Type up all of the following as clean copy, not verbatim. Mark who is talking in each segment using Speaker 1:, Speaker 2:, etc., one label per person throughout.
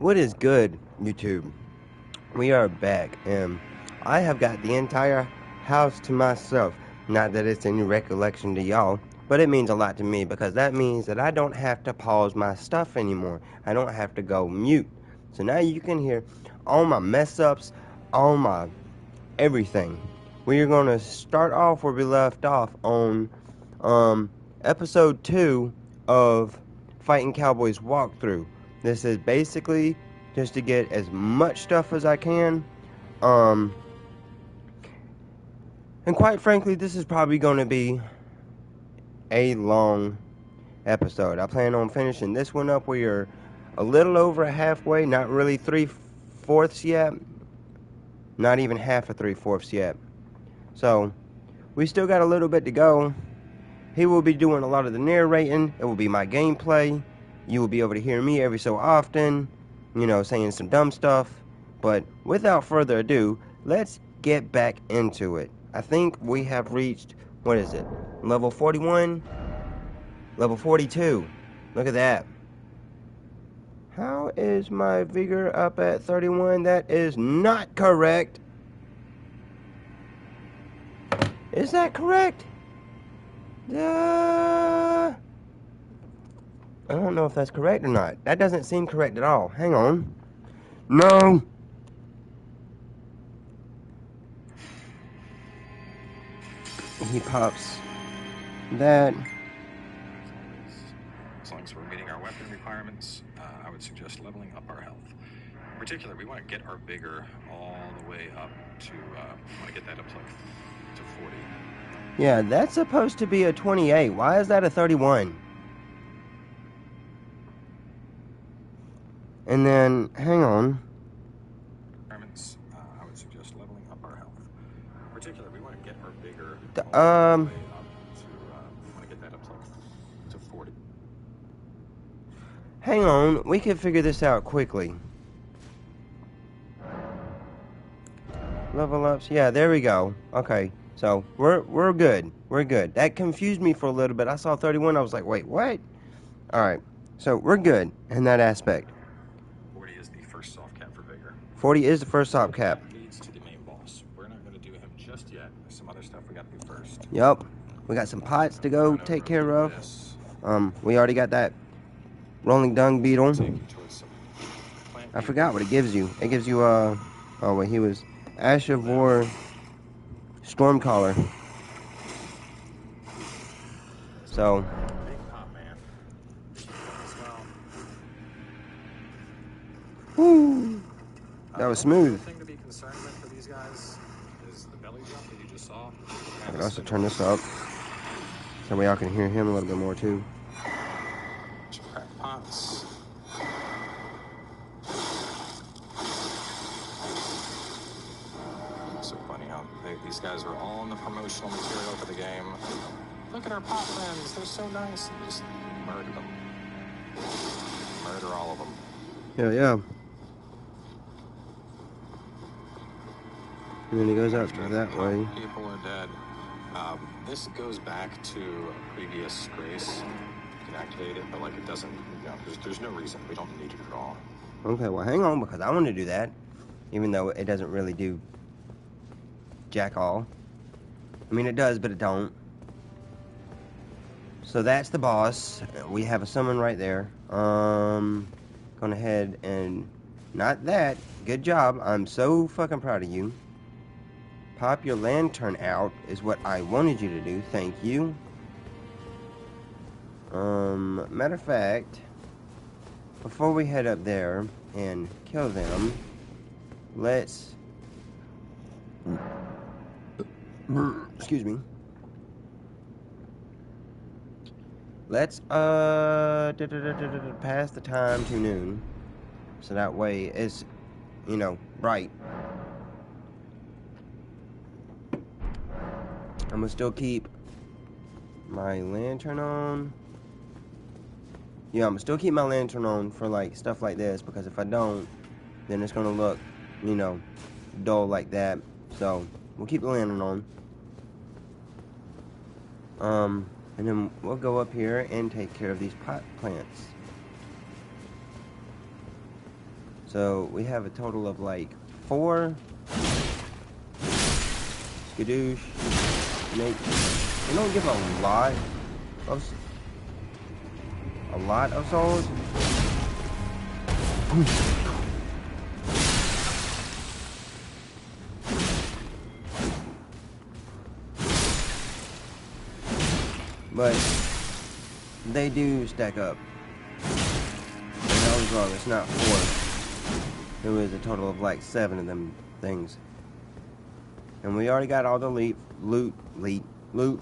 Speaker 1: What is good, YouTube? We are back, and I have got the entire house to myself. Not that it's any recollection to y'all, but it means a lot to me because that means that I don't have to pause my stuff anymore. I don't have to go mute. So now you can hear all my mess ups, all my everything. We are going to start off where we left off on episode 2 of Fighting Cowboys walkthrough. This is basically just to get as much stuff as I can. Um, and quite frankly, this is probably going to be a long episode. I plan on finishing this one up. We are a little over halfway, not really 3/4 yet, not even half of 3/4 yet. So, we still got a little bit to go. He will be doing a lot of the narrating. It will be my gameplay. You will be able to hear me every so often, saying some dumb stuff. But without further ado, let's get back into it. I think we have reached, what is it? Level 41? Level 42. Look at that. How is my vigor up at 31? That is not correct. Is that correct? I don't know if that's correct or not. That doesn't seem correct at all. Hang on. No! He pops that.
Speaker 2: As long as we're meeting our weapon requirements, I would suggest leveling up our health. In particular, we want to get our vigor all the way up to, we want to get that up to 40.
Speaker 1: Yeah, that's supposed to be a 28. Why is that a 31? And then, hang on.
Speaker 2: Requirements, I would suggest leveling up our health. In particular, we want to get our vigor
Speaker 1: The,
Speaker 2: all the way up to, we want to get that up to 40.
Speaker 1: Hang on, we can figure this out quickly. Level ups, yeah, there we go. Okay, so we're good. We're good. That confused me for a little bit. I saw 31, I was like, wait, what? Alright, so we're good in that aspect.
Speaker 2: 40 is the first soft cap for vigor.
Speaker 1: 40 is the first soft cap.
Speaker 2: Leads to the main boss. We're not going to do him just yet. There's some other stuff we got to do first.
Speaker 1: Yup. We got some pots to go take care of. We already got that rolling dung beetle. I forgot what it gives you. It gives you, oh, wait, he was Ash of War Stormcaller. So.
Speaker 2: Big pop, man.
Speaker 1: Woo! That was smooth.
Speaker 2: The thing to be concerned with for these guys is the belly jump that you just saw.
Speaker 1: I can also turn this up so y'all can hear him a little bit more too.
Speaker 2: Crack pots. So funny how these guys are all in the promotional material for the game. Look at our pot friends. They're so nice. And just murder them. Murder all of them.
Speaker 1: Yeah, yeah. And then he goes out that way.
Speaker 2: People are dead. This goes back to a previous grace. You can activate it, but like it doesn't. There's no reason. We don't need it at all.
Speaker 1: Okay, well hang on because I want to do that, even though it doesn't really do jack all. I mean it does, but it don't. So that's the boss. We have a summon right there. Going ahead and not that. Good job. I'm so fucking proud of you. Pop your lantern out is what I wanted you to do. Thank you. Matter of fact, before we head up there and kill them, let's excuse me. Let's pass the time to noon, so that way it's, bright. I'm gonna still keep my lantern on. Yeah, I'm gonna still keep my lantern on for like stuff like this, because if I don't, then it's gonna look, dull like that. So we'll keep the lantern on. And then we'll go up here and take care of these pot plants. So we have a total of like 4. Skadoosh. Snake. They don't give a lot of souls. But they do stack up. And I was wrong, it's not 4. There was a total of like 7 of them things. And we already got all the loot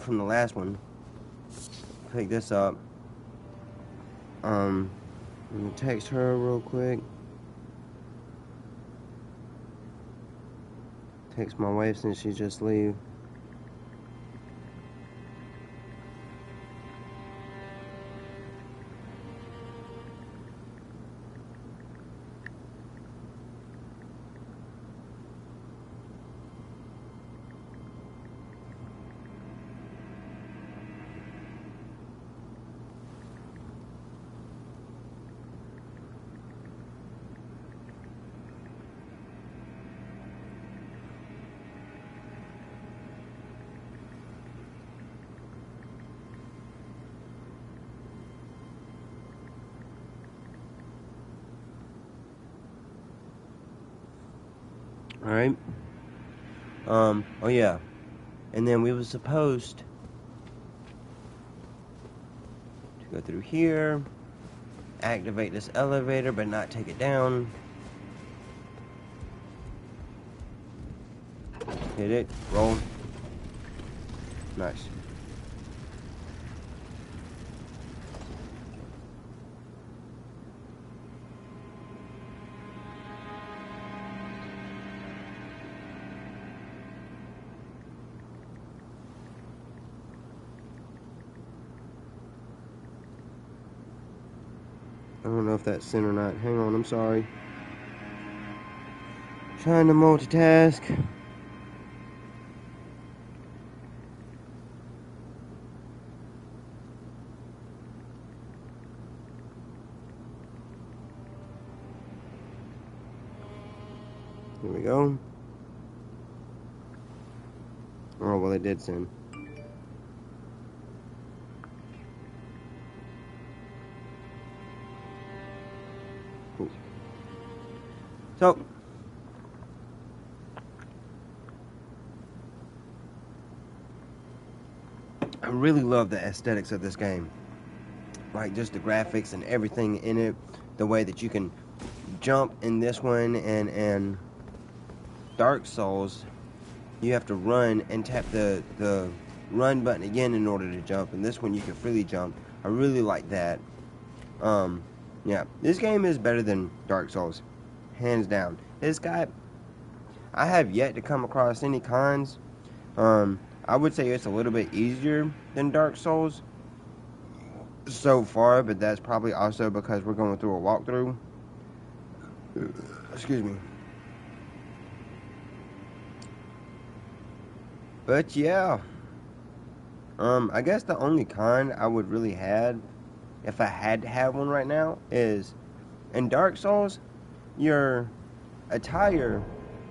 Speaker 1: from the last one. Pick this up. I'm gonna text her real quick. Text my wife since she just leave. Alright. Oh yeah. And then we were supposed to go through here, activate this elevator, but not take it down. Hit it, roll. Nice. I don't know if that's sent or not. Hang on, I'm sorry. Trying to multitask. Here we go. Oh, well, it did send. Cool. So, I really love the aesthetics of this game. Like, just the graphics and everything in it. The way that you can jump in this one, and Dark Souls, you have to run and tap the run button again in order to jump. And this one, you can freely jump. I really like that. Yeah, this game is better than Dark Souls, hands down. I have yet to come across any cons. I would say it's a little bit easier than Dark Souls so far, but that's probably also because we're going through a walkthrough. Excuse me. But yeah, I guess the only con I would really have, if I had to have one right now, is in Dark Souls, your attire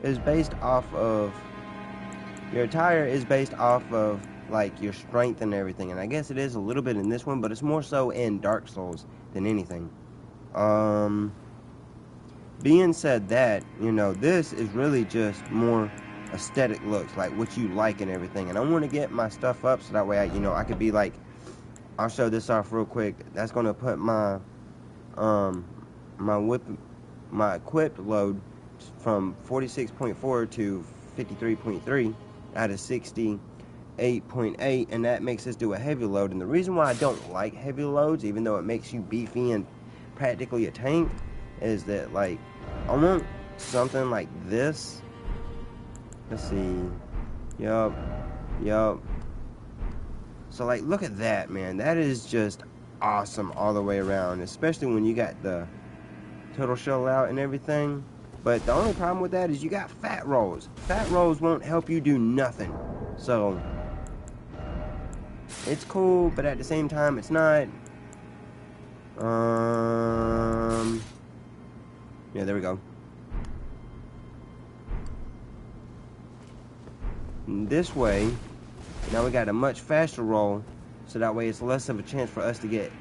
Speaker 1: is based off of like your strength and everything, and I guess it is a little bit in this one, but it's more so in Dark Souls than anything. Being said that, this is really just more aesthetic looks, like what you like and everything, and I want to get my stuff up so that way I could be like, I'll show this off real quick. That's gonna put my my equipped load from 46.4 to 53.3 out of 68.8, and that makes us do a heavy load. And the reason why I don't like heavy loads, even though it makes you beefy and practically a tank, is that, like, I want something like this. Let's see. Yup. So, like, look at that, man. That is just awesome all the way around, especially when you got the total shell out and everything. But the only problem with that is you got fat rolls. Fat rolls won't help you do nothing. So, it's cool, but at the same time, it's not. Yeah, there we go. this way. Now we got a much faster roll, so that way it's less of a chance for us to get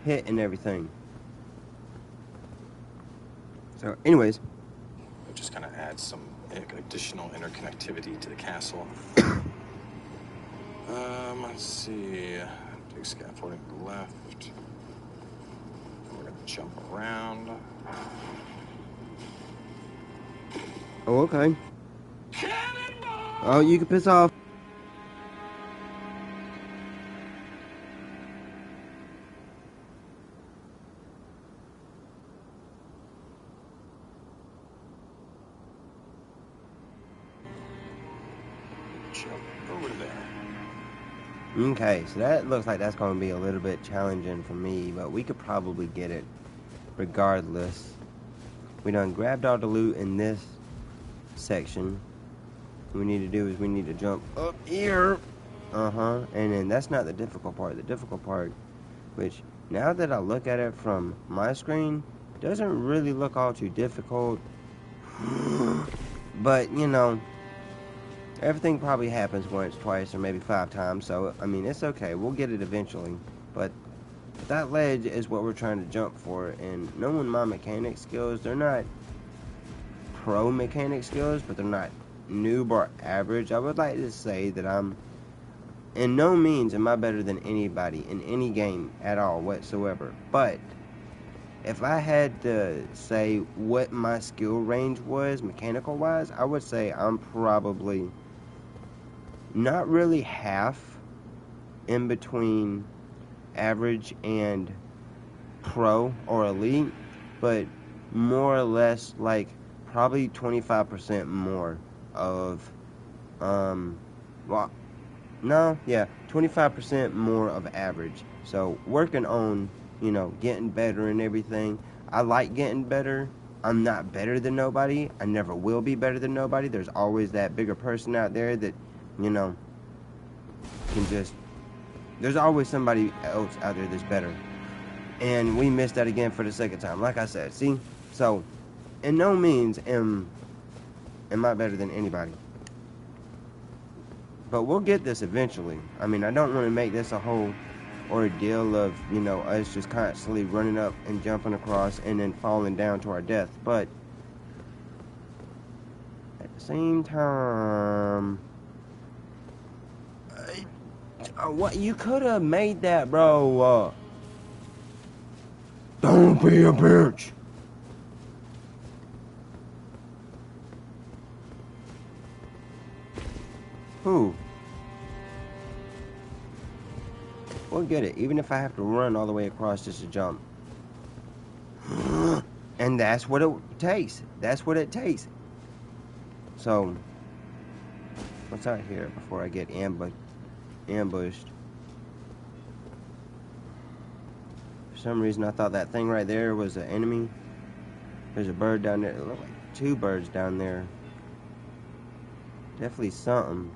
Speaker 1: hit and everything. So anyways,
Speaker 2: It just kind of adds some additional interconnectivity to the castle. Let's see. Take scaffolding to the left. We're gonna jump around.
Speaker 1: oh, okay. Oh, you can piss off.
Speaker 2: Jump over to there.
Speaker 1: Okay, so that looks like that's going to be a little bit challenging for me, but we could probably get it regardless. We done grabbed all the loot in this section. What we need to do is we need to jump up here. And then that's not the difficult part. The difficult part, which now that I look at it from my screen, doesn't really look all too difficult. But, you know, everything probably happens once, twice, or maybe 5 times, so, I mean, it's okay. We'll get it eventually. But that ledge is what we're trying to jump for, and knowing my mechanic skills, they're not pro mechanic skills, but they're not noob or average. I would like to say that I'm, in no means am I better than anybody in any game at all whatsoever. But if I had to say what my skill range was, mechanical-wise, I would say I'm probably not really half in between average and pro or elite, but more or less like probably 25% more of, well, no, yeah, 25% more of average. So working on, you know, getting better and everything. I like getting better. I'm not better than nobody. I never will be better than nobody. There's always that bigger person out there that, you know, can just, there's always somebody else out there that's better. And we missed that again for the second time. Like I said, see? So, in no means am I better than anybody. But we'll get this eventually. I mean, I don't want to make this a whole ordeal of, you know, us just constantly running up and jumping across and then falling down to our death. But at the same time, what you could have made that, bro. Don't be a bitch. Who? We'll get it, even if I have to run all the way across just to jump. And that's what it takes. That's what it takes. So, what's out here before I get ambushed? For some reason, I thought that thing right there was an enemy. There's a bird down there. It looked like 2 birds down there. Definitely something.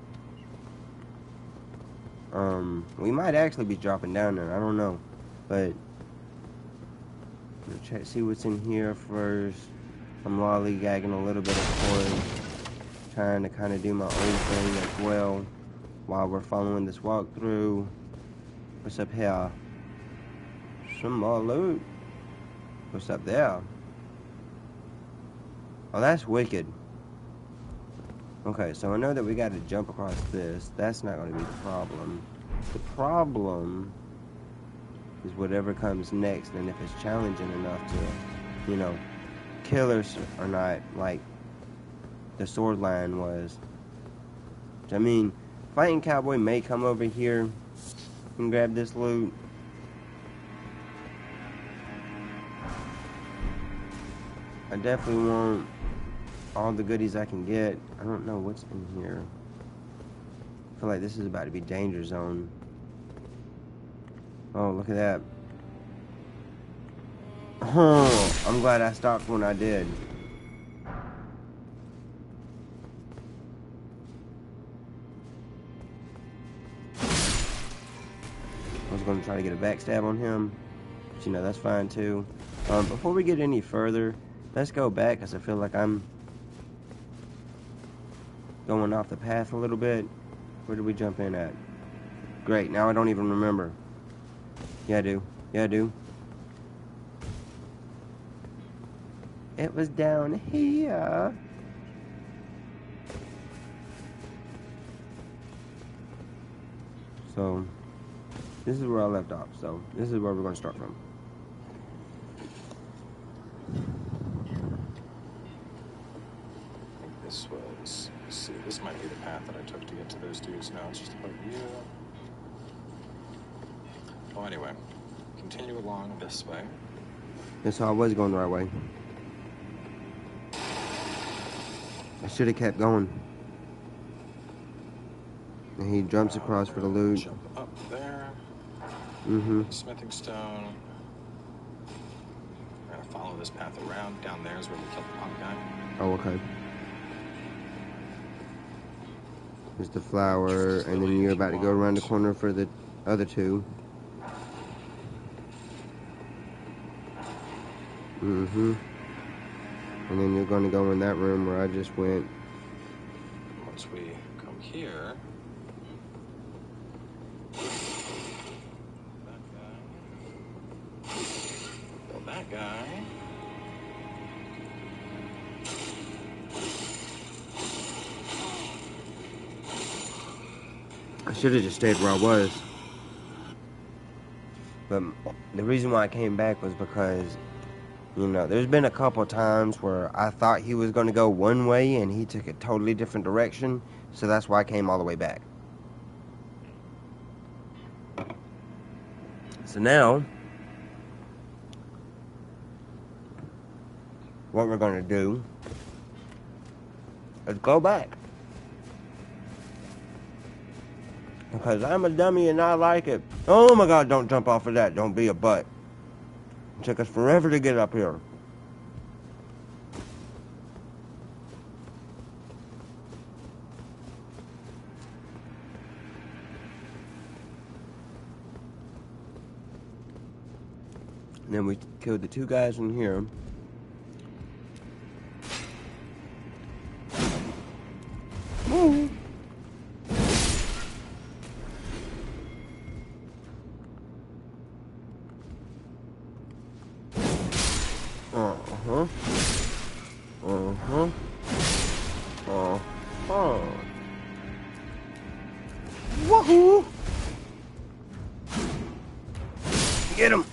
Speaker 1: We might actually be dropping down there. I don't know. But, let's check, see what's in here first. I'm lollygagging a little bit, of course. Trying to kind of do my own thing as well while we're following this walkthrough. What's up here? Some more loot. What's up there? Oh, that's wicked. Okay, so I know that we got to jump across this. That's not going to be the problem. The problem is whatever comes next, and if it's challenging enough to, you know, kill us or not, like the sword line was. I mean, FightinCowboy may come over here and grab this loot. I definitely want all the goodies I can get. I don't know what's in here. I feel like this is about to be danger zone. Oh, look at that. Oh, I'm glad I stopped when I did. I was going to try to get a backstab on him, but you know, that's fine too. Before we get any further, let's go back because I feel like I'm going off the path a little bit. Where did we jump in at? Great, now I don't even remember. Yeah, I do. Yeah, I do. It was down here. So, this is where I left off. So, this is where we're going to start from.
Speaker 2: I think this was, let's see, this might be the path that I took to get to those dudes. Now it's just about you. Well, anyway, continue along this way.
Speaker 1: That's how I was going the right way. I should have kept going. And he jumps across for the loot.
Speaker 2: Jump up there. Smithing stone. We're gonna follow this path around. Down there is where we killed the punk guy.
Speaker 1: Oh, okay. There's the flower, and then you're about to go around the corner for the other two. And then you're going to go in that room where I just went.
Speaker 2: Once we come here, that guy, kill that guy.
Speaker 1: I should have just stayed where I was. But the reason why I came back was because, you know, there's been a couple times where I thought he was going to go one way and he took a totally different direction. So that's why I came all the way back. So now, what we're going to do is go back. Because I'm a dummy and I like it. Oh my God, don't jump off of that. Don't be a butt. It took us forever to get up here. And then we killed the two guys in here. Woo. Woohoo! Get him!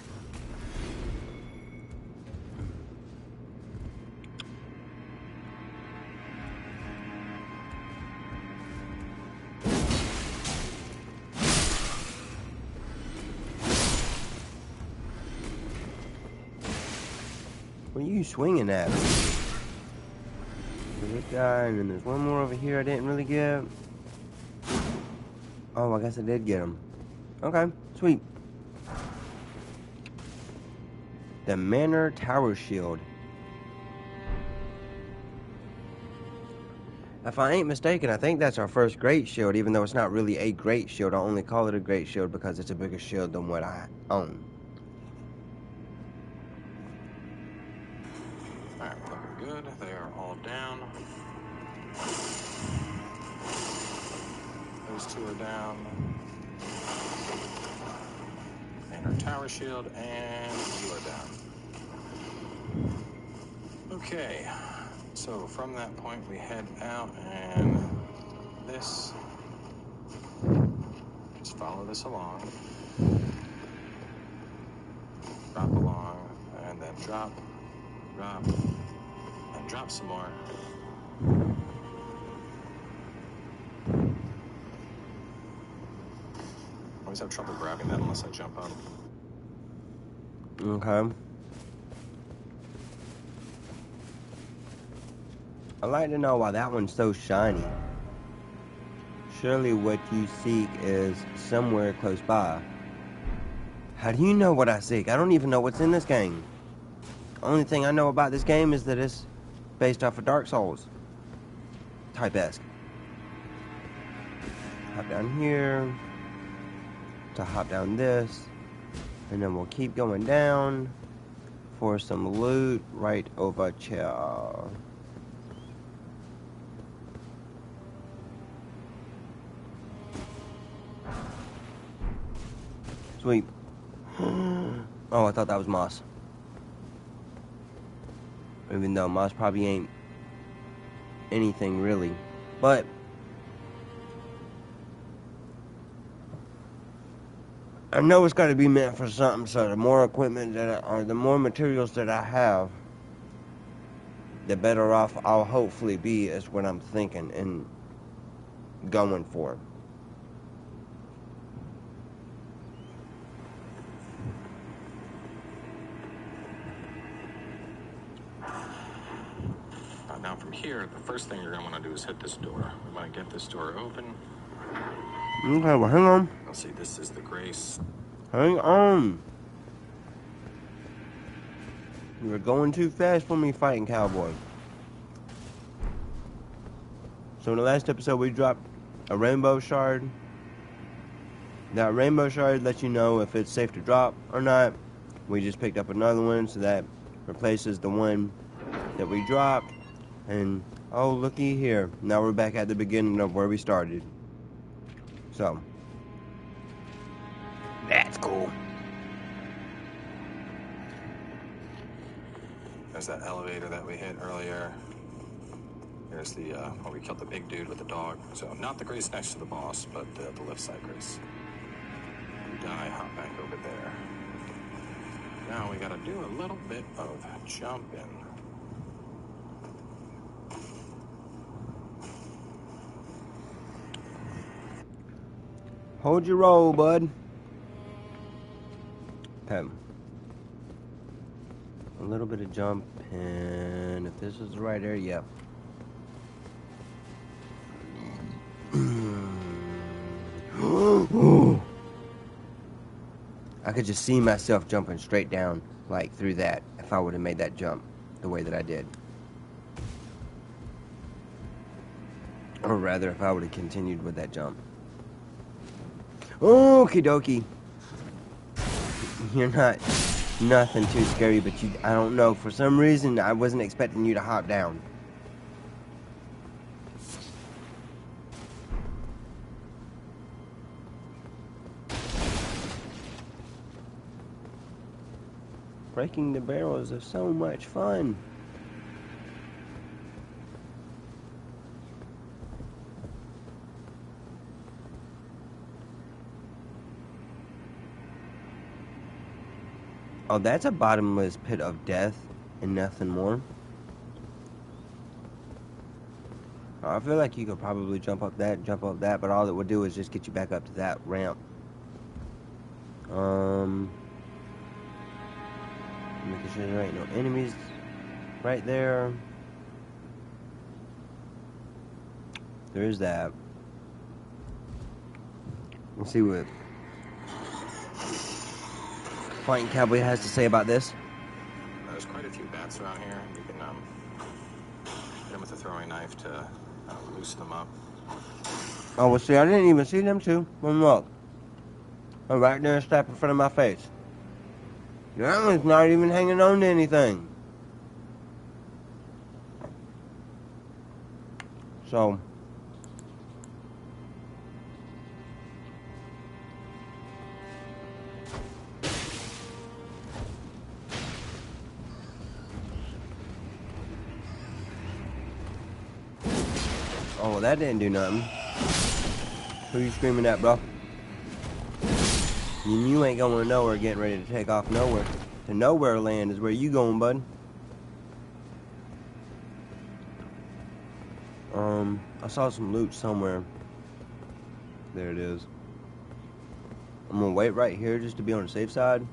Speaker 1: What are you swinging at? There's this guy, and then there's one more over here I didn't really get. Oh, I guess I did get him. Okay, sweet. The Manor Tower Shield. If I ain't mistaken, I think that's our first great shield, even though it's not really a great shield. I only call it a great shield because it's a bigger shield than what I own.
Speaker 2: Alright, looking good. They are all down. Those two are down. And our tower shield, and you are down. Okay, so from that point we head out, and this, just follow this along. Drop along, and then drop, and drop some more. I always have trouble grabbing that unless I jump up.
Speaker 1: Okay. I'd like to know why that one's so shiny. Surely what you seek is somewhere close by. How do you know what I seek? I don't even know what's in this game. The only thing I know about this game is that it's based off of Dark Souls. Type-esque. Hop down here. To hop down this. And then we'll keep going down for some loot right over here. Sweet. Oh, I thought that was moss. Even though moss probably ain't anything really. But I know it's got to be meant for something, so the more equipment or the more materials that I have, the better off I'll hopefully be, is what I'm thinking and going for.
Speaker 2: Now from here, the first thing you're going to want to do is hit this door. We want to get this door open.
Speaker 1: Okay, well, hang on.
Speaker 2: I'll see, this is the Grace.
Speaker 1: Hang on. You're going too fast for me, Fighting Cowboy. So in the last episode, we dropped a rainbow shard. That rainbow shard lets you know if it's safe to drop or not. We just picked up another one, so that replaces the one that we dropped. And, oh, looky here. Now we're back at the beginning of where we started. So, that's cool.
Speaker 2: There's that elevator that we hit earlier. There's the, we killed the big dude with the dog. So, not the Grace next to the boss, but the left side Grace. We're done, I hop back over there. Now we gotta do a little bit of jumping.
Speaker 1: Hold your roll, bud. Okay. A little bit of jumping. If this is the right area, I could just see myself jumping straight down, like through that, if I would have made that jump the way that I did. Or rather, if I would have continued with that jump. Okie dokie. You're not nothing too scary, but I don't know, for some reason I wasn't expecting you to hop down. Breaking the barrels is so much fun. Oh, that's a bottomless pit of death and nothing more. I feel like you could probably jump up that, but all it would do is just get you back up to that ramp. Making sure there ain't no enemies right there. There is that. Let's see what Fighting Cowboy has to say about this.
Speaker 2: There's quite a few bats around here. You can hit them with a throwing knife to loosen them up.
Speaker 1: Oh, well, see, I didn't even see them two. Well, look. I'm right there, slap in front of my face. That one's not even hanging on to anything. So, oh, well, that didn't do nothing. Who you screaming at, bro? You ain't going nowhere, getting ready to take off nowhere. To nowhere land is where you going, bud. I saw some loot somewhere. There it is. I'm gonna wait right here just to be on the safe side.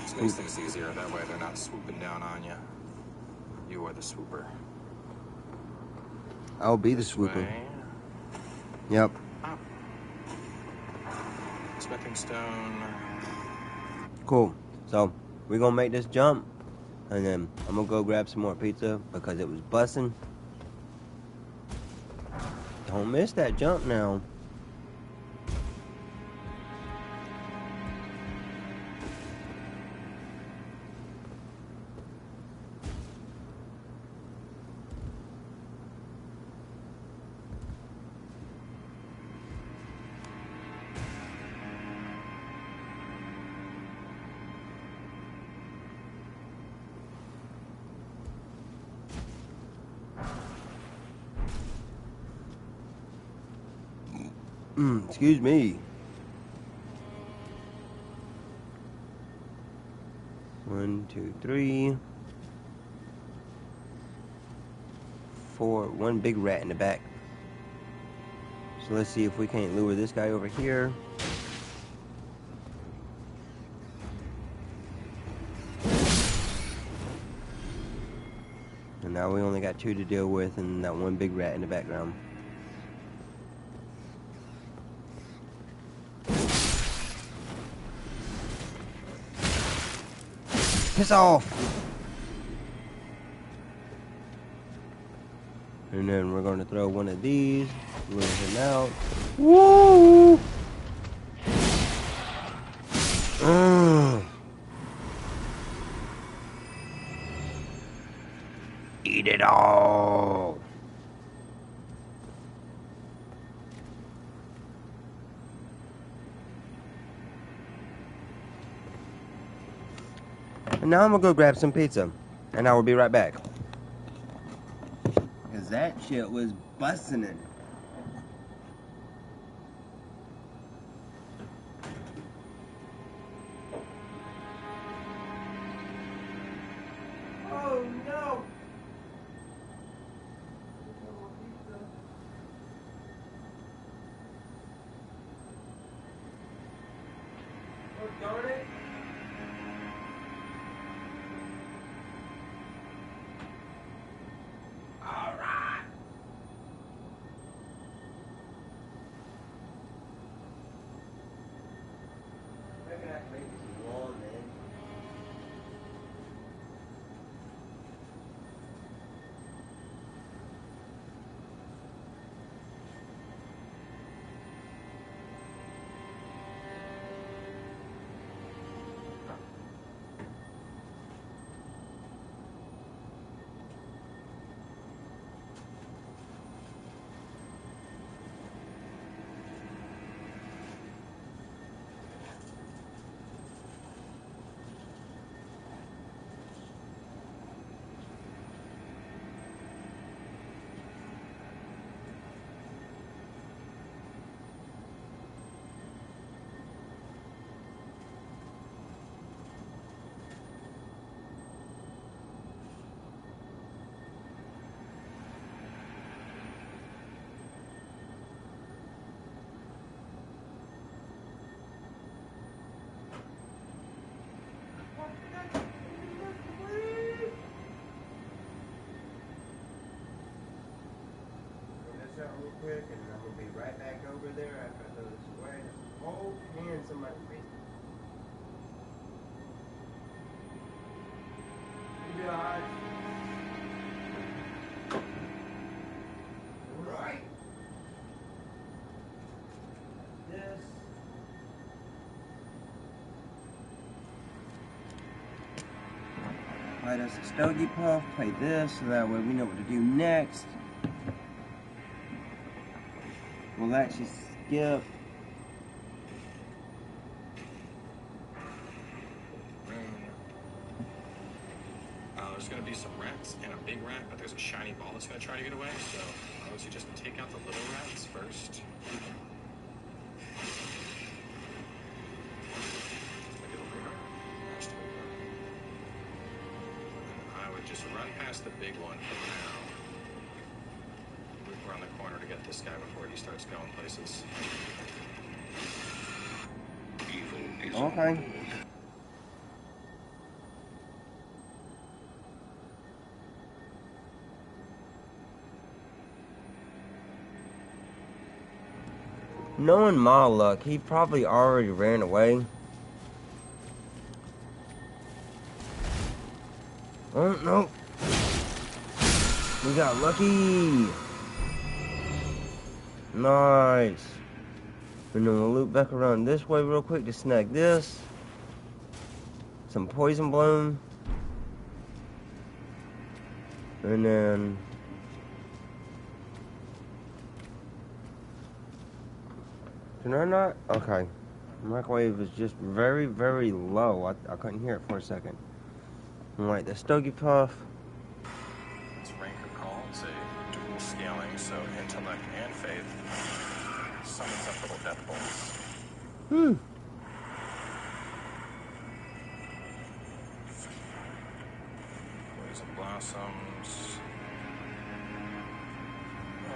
Speaker 2: This makes things easier. That way they're not swooping down on you. You are the swooper.
Speaker 1: I'll be the
Speaker 2: This
Speaker 1: swooper.
Speaker 2: way.
Speaker 1: Yep.
Speaker 2: Up. Smithing stone.
Speaker 1: Cool. So, we're gonna make this jump. And then I'm gonna go grab some more pizza because it was bussin'. Don't miss that jump now. Excuse me. 1, 2, 3, 4. One big rat in the back. So let's see if we can't lure this guy over here. And now we only got 2 to deal with and that one big rat in the background. Piss off! And then we're going to throw one of these, lure him out. Woo! Eat it all! And now I'm gonna go grab some pizza. And I will be right back. Because that shit was busting it. Oh no! Oh darn it! Alright! I reckon I can make this long, man. Real quick, and I'm gonna be right back over there after I throw this away. Oh, man, somebody please. You'll be alright. Right. This. Light us a stogie puff, play this, so that way we know what to do next. We'll actually skip.
Speaker 2: There's going to be some rats and a big rat, but there's a shiny ball that's going to try to get away. So I would suggest to take out the little rats first. I would just run past the big one for now. Loop around the corner to get this guy before he starts going places.
Speaker 1: Okay. Knowing my luck, he probably already ran away. Oh, no. We got lucky. Nice. And then we'll loop back around this way real quick to snag this. Some poison bloom. And then... Can I not? Okay. Microwave is just very, very low. I couldn't hear it for a second. Alright, the stogie puff.
Speaker 2: It's rank or call. It's a dual scaling, so intellect and faith. summons up little death bolts. Poison blossoms.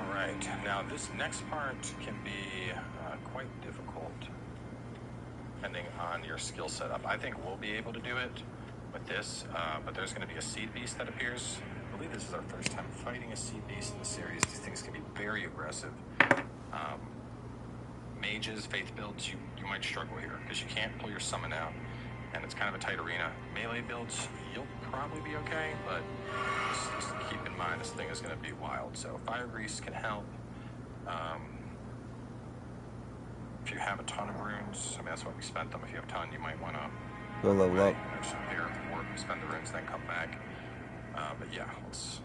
Speaker 2: Alright, now this next part can be quite difficult, depending on your skill setup. I think we'll be able to do it with this, but there's going to be a seed beast that appears. I believe this is our first time fighting a seed beast in the series. These things can be very aggressive. Mages, faith builds, you might struggle here because you can't pull your summon out, and it's kind of a tight arena. Melee builds, you'll probably be okay, but just keep in mind this thing is going to be wild. So fire grease can help. If you have a ton of runes, I mean that's why we spent them. If you have a ton, you might want to
Speaker 1: Go level up.
Speaker 2: just prepare for work, spend the runes, then come back. But yeah, let's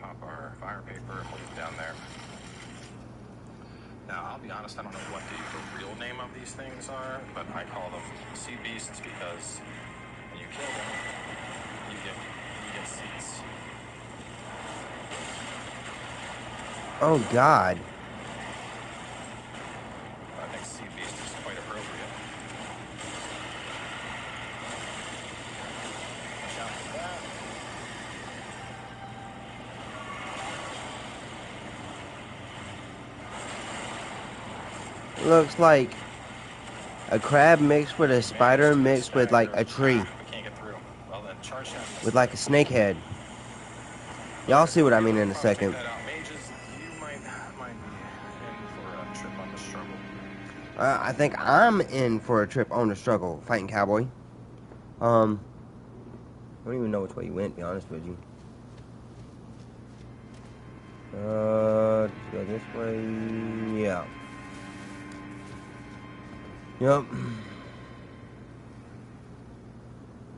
Speaker 2: pop our fire paper and leave it down there. Now, I'll be honest, I don't know what the real name of these things are, but I call them seed beasts because when you kill them, you get seeds.
Speaker 1: Oh, God.
Speaker 2: I think seed beast is quite appropriate. Watch out for that.
Speaker 1: Looks like a crab mixed with a spider mixed with like a tree.
Speaker 2: We can't get through. Well then, charge down.
Speaker 1: With like a snake head. Y'all see what I mean in a second.
Speaker 2: Take that out. Mages, you might be in for a trip on the struggle.
Speaker 1: I think I'm in for a trip on the struggle, fighting cowboy. I don't even know which way you went, to be honest with you. Let's go this way. Yeah. Yep.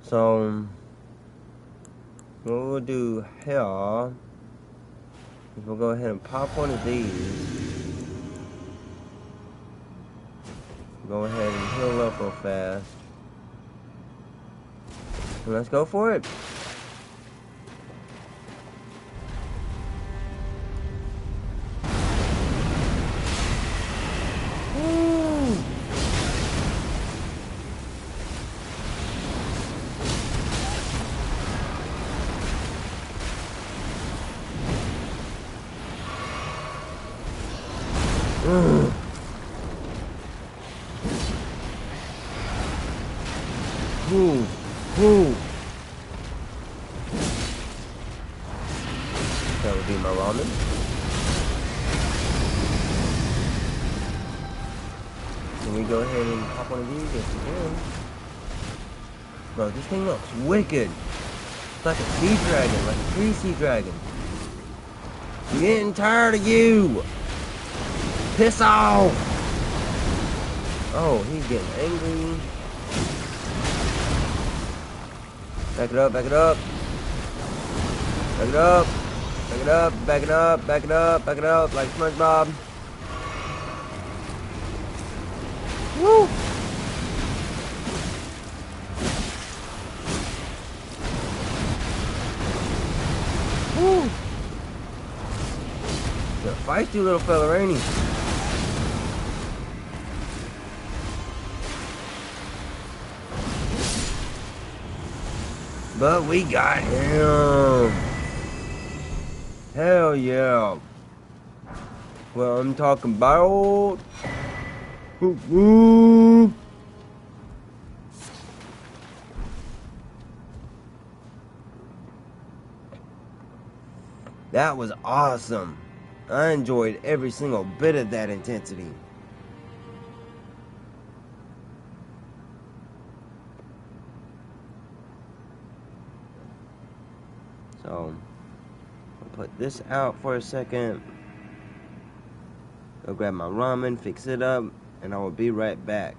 Speaker 1: So, what we'll do here is we'll go ahead and pop one of these. Go ahead and heal up real fast. And let's go for it. That would be my ramen. Can we go ahead and pop one of these? Yes, we can. Bro, this thing looks wicked. It's like a sea dragon, like a tree sea dragon. I'm getting tired of you. Piss off. Oh, he's getting angry. Back it up, back it up. Back it up. Back it up, back it up, back it up, back it up, like SpongeBob. Woo! Woo! Yeah, feisty little fella, ain't he? But we got him. Hell yeah. Well, I'm talking about. Woo. That was awesome. I enjoyed every single bit of that intensity. So, I'll put this out for a second. Go grab my ramen, fix it up, and I will be right back.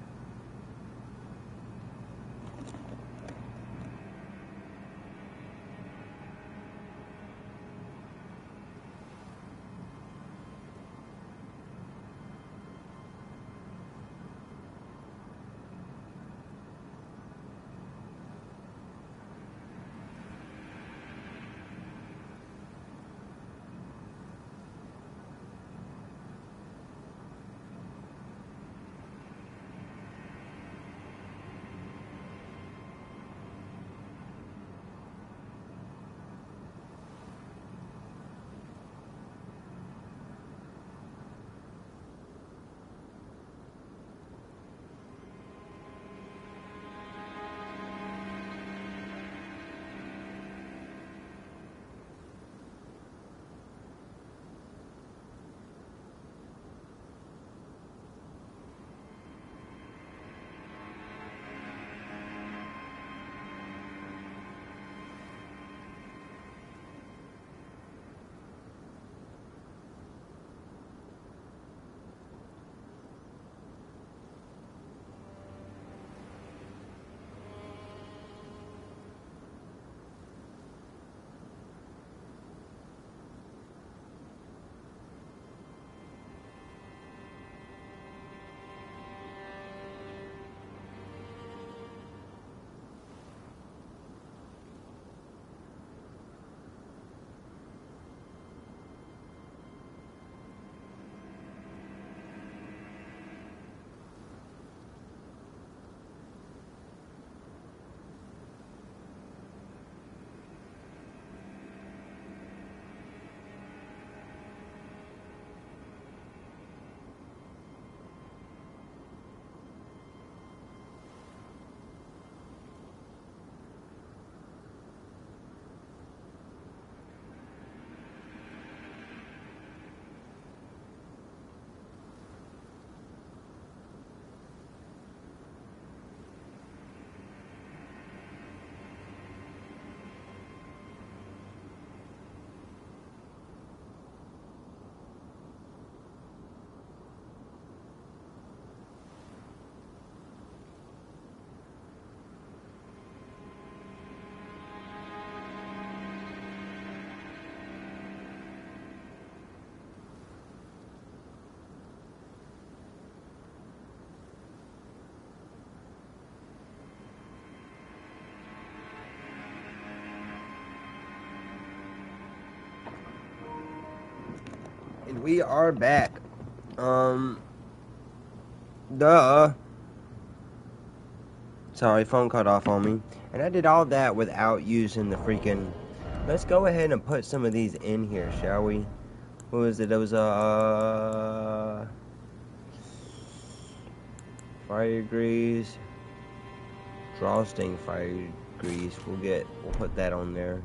Speaker 1: And we are back. Duh. Sorry, phone cut off on me. And I did all that without using the freaking... Let's go ahead and put some of these in here, shall we? What was it? It was, fire grease. Drawsting fire grease. We'll put that on there.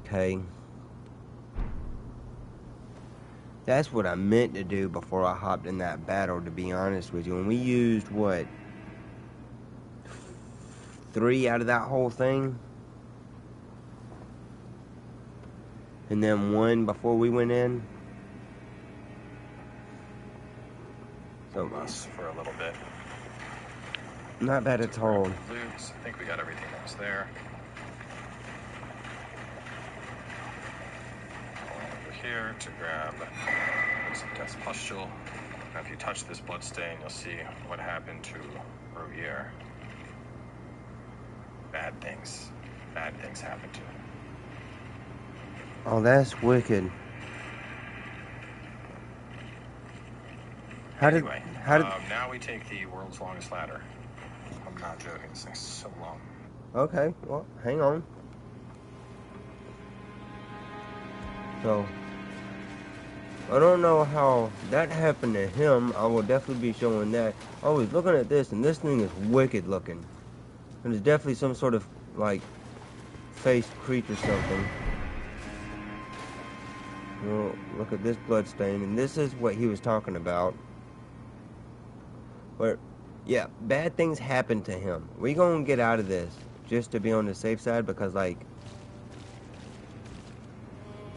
Speaker 1: Okay. That's what I meant to do before I hopped in that battle, to be honest with you. And we used, what? 3 out of that whole thing? And then 1 before we went in? So,
Speaker 2: us for a little bit.
Speaker 1: Not bad at all.
Speaker 2: Loot. I think we got everything that was there. Over here to grab some Death's Pustule. Now, if you touch this bloodstain, you'll see what happened to Rogier. Bad things. Bad things happened to him.
Speaker 1: Oh, that's wicked.
Speaker 2: Anyway, now we take the world's longest ladder. I'm not joking, this thing's so long.
Speaker 1: Okay, well, hang on. So, I don't know how that happened to him. I will definitely be showing that. I was looking at this, and this thing is wicked looking. And it's definitely some sort of, like, faced creature something. Well, look at this bloodstain, and this is what he was talking about. But, yeah, bad things happen to him. We gonna get out of this, just to be on the safe side, because, like,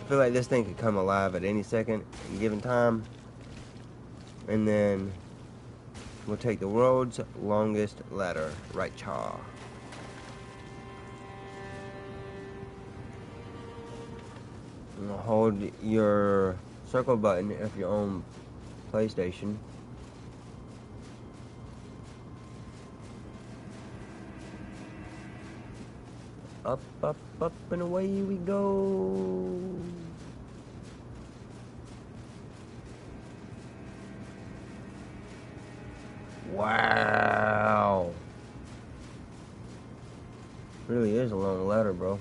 Speaker 1: I feel like this thing could come alive at any second, given time. And then we'll take the world's longest ladder, right, chaw. And hold your circle button if you're on PlayStation. Up, up, up, and away we go. Wow. Really is a long ladder, bro.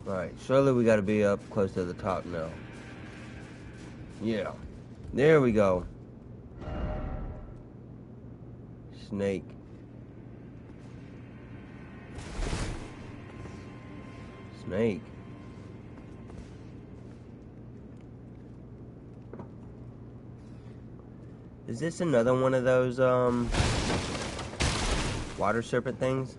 Speaker 1: Alright, surely we gotta be up close to the top now. Yeah. There we go. Snake. Snake. Is this another one of those, water serpent things?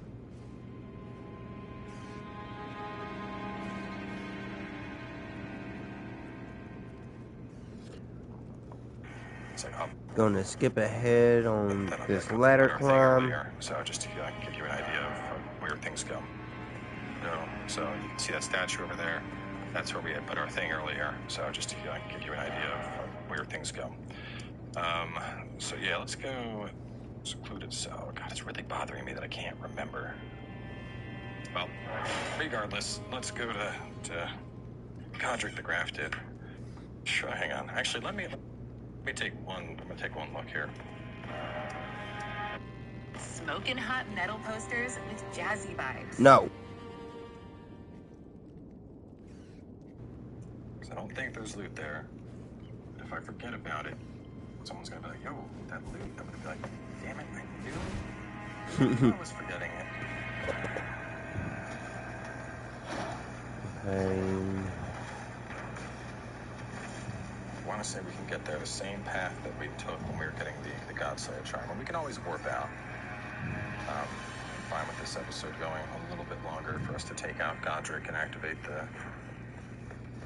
Speaker 1: Gonna skip ahead on this ladder climb.
Speaker 2: So just to give you an idea of where things go. So you can see that statue over there. That's where we had put our thing earlier. So just to give you an idea of where things go. So yeah, let's go secluded cell. God, it's really bothering me that I can't remember. Well, regardless, let's go to Godric the Grafted. Sure, hang on. Actually, let me take one. I'm gonna take one look here.
Speaker 3: Smoking hot metal posters with jazzy vibes.
Speaker 1: No.
Speaker 2: Because I don't think there's loot there. If I forget about it, someone's gonna be like, "Yo, that loot." I'm gonna be like, "Damn it, I knew. I was forgetting it." I want to say we can get there the same path that we took when we were getting the Godslayer charm. And we can always warp out. I'm fine with this episode going a little bit longer for us to take out Godric and activate the...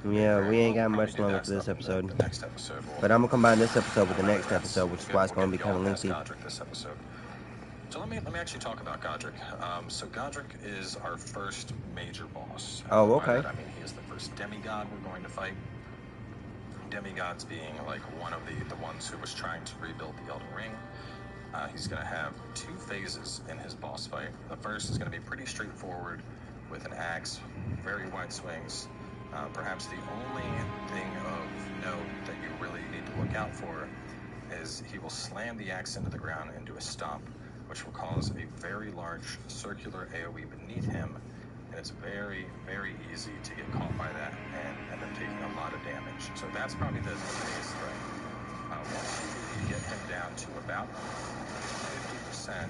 Speaker 1: Yeah, we ain't got much longer for this episode.
Speaker 2: The next episode
Speaker 1: but I'm gonna combine this episode with the next episode, which is why it's gonna be kind of lengthy.
Speaker 2: Godric this episode. So let me actually talk about Godric. So Godric is our first major boss.
Speaker 1: Oh, okay.
Speaker 2: By that, I mean, he is the first demigod we're going to fight. Demigods being like one of the ones who was trying to rebuild the Elden Ring. He's going to have 2 phases in his boss fight. The first is going to be pretty straightforward. with an axe, very wide swings. Perhaps the only thing of note that you really need to look out for is he will slam the axe into the ground and do a stomp, which will cause a very large circular AoE beneath him, and it's very, very easy to get caught by that and end up taking a lot of damage. So that's probably the biggest threat. Once you get him down to about 50%,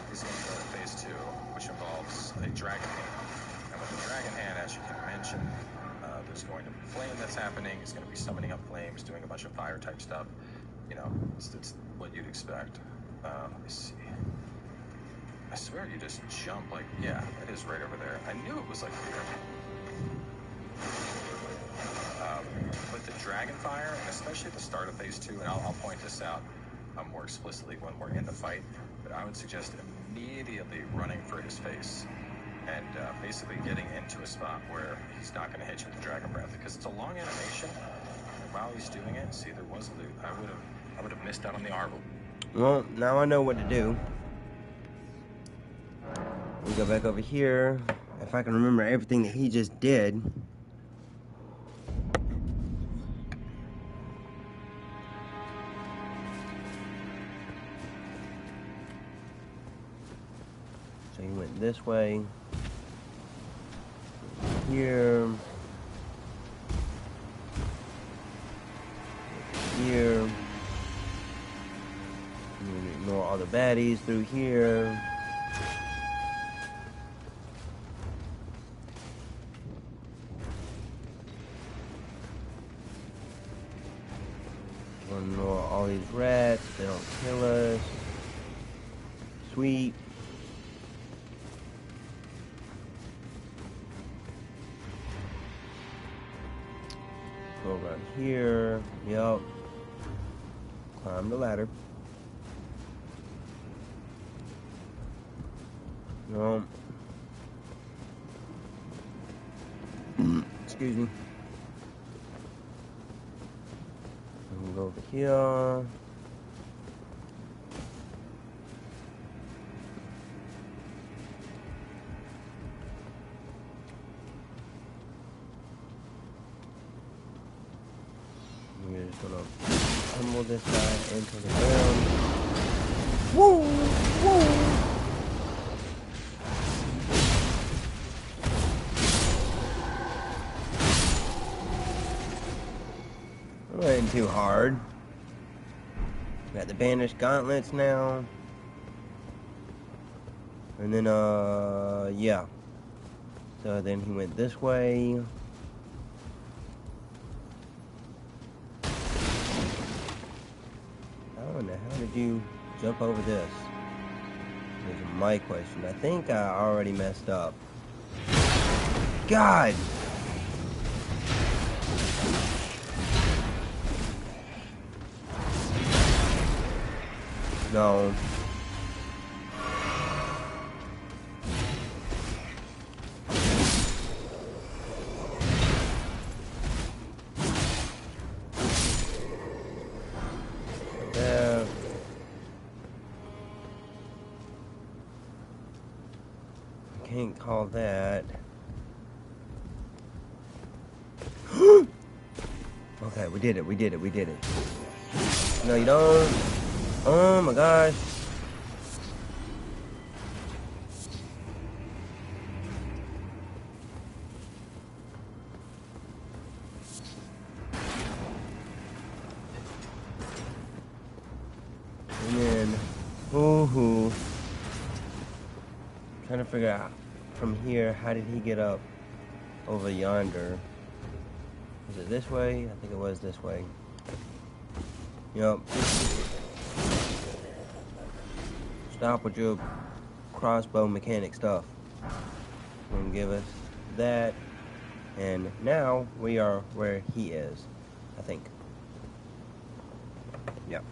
Speaker 2: he's going to go to phase 2, which involves a dragon hand. And with the dragon hand, as you can mention, there's going to be flame that's happening. He's going to be summoning up flames, doing a bunch of fire type stuff. You know, it's what you'd expect. Let me see. I swear you just jump like, yeah, it is right over there. I knew it was like here. With the dragon fire, and especially at the start of phase 2, and I'll point this out more explicitly when we're in the fight, but I would suggest immediately running for his face and basically getting into a spot where he's not going to hit you with the dragon breath, because it's a long animation. And while he's doing it, see, there was loot. I would have missed out on the arbor.
Speaker 1: Well, now I know what to do. We go back over here. If I can remember everything that he just did. So he went this way. Here. Here. Ignore all the baddies through here. Ignore all these rats. They don't kill us. Sweet. Go around here. Yup. Climb the ladder. No. Excuse me. And go over here. We're just gonna tumble this guy into the ground. Woo! Woo! Ain't too hard. Got the banished gauntlets now. And then, yeah. So then he went this way. How in the hell did you jump over this? Is my question. I think I already messed up. God! No. There. I can't call that. Okay, we did it, we did it, we did it. No, you don't. Oh my gosh. And then, ooh, trying to figure out from here, how did he get up over yonder? Was it this way? I think it was this way. Yup. Stop with your crossbow mechanic stuff. And give us that. And now we are where he is, I think. Yep.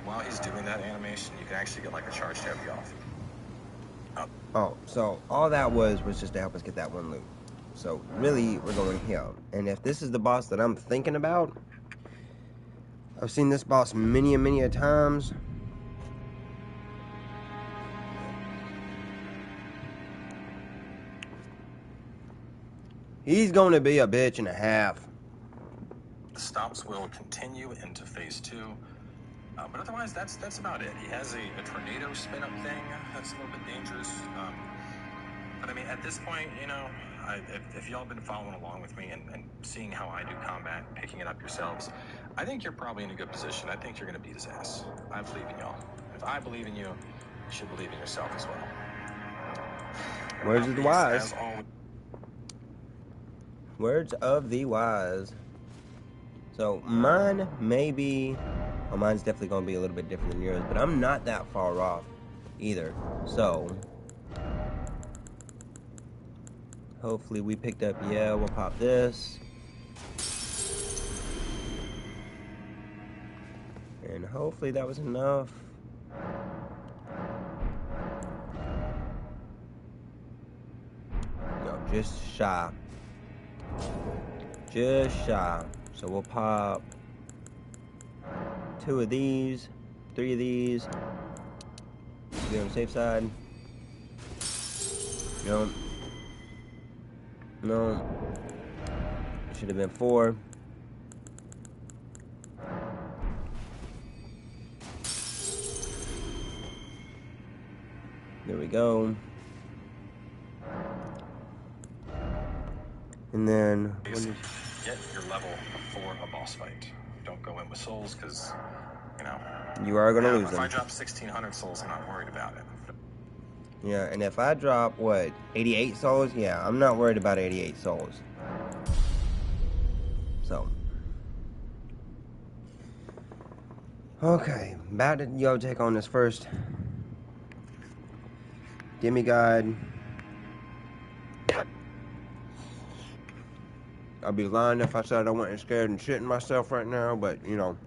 Speaker 2: While he's doing that animation, you can actually get like a charged heavy off.
Speaker 1: Oh, so all that was just to help us get that one loot. So really, we're going here. And if this is the boss that I'm thinking about, I've seen this boss many a times. He's going to be a bitch and a half.
Speaker 2: The stops will continue into phase 2. But otherwise, that's about it. He has a tornado spin-up thing that's a little bit dangerous. But I mean, at this point, you know, if y'all been following along with me and seeing how I do combat, picking it up yourselves, I think you're probably in a good position. I think you're going to beat his ass. I believe in y'all. If I believe in you, you should believe in yourself as well.
Speaker 1: Words of the wise. Words of the wise. So mine may be, well, mine's definitely going to be a little bit different than yours, but I'm not that far off either. So hopefully we picked up, yeah, we'll pop this. And hopefully that was enough. No, just shy. Just shy. So we'll pop 2 of these, 3 of these. Be on the safe side. No. No. Should have been 4. There we go. And then
Speaker 2: get your level before a boss fight. Don't go in with souls because, you know,
Speaker 1: you are gonna lose
Speaker 2: if
Speaker 1: them.
Speaker 2: I drop 1,600 souls, I'm not worried about it.
Speaker 1: Yeah, and if I drop what, 88 souls, yeah, I'm not worried about 88 souls. So, okay, about to take on this first demigod. I'd be lying if I said I wasn't scared and shitting myself right now, but you know,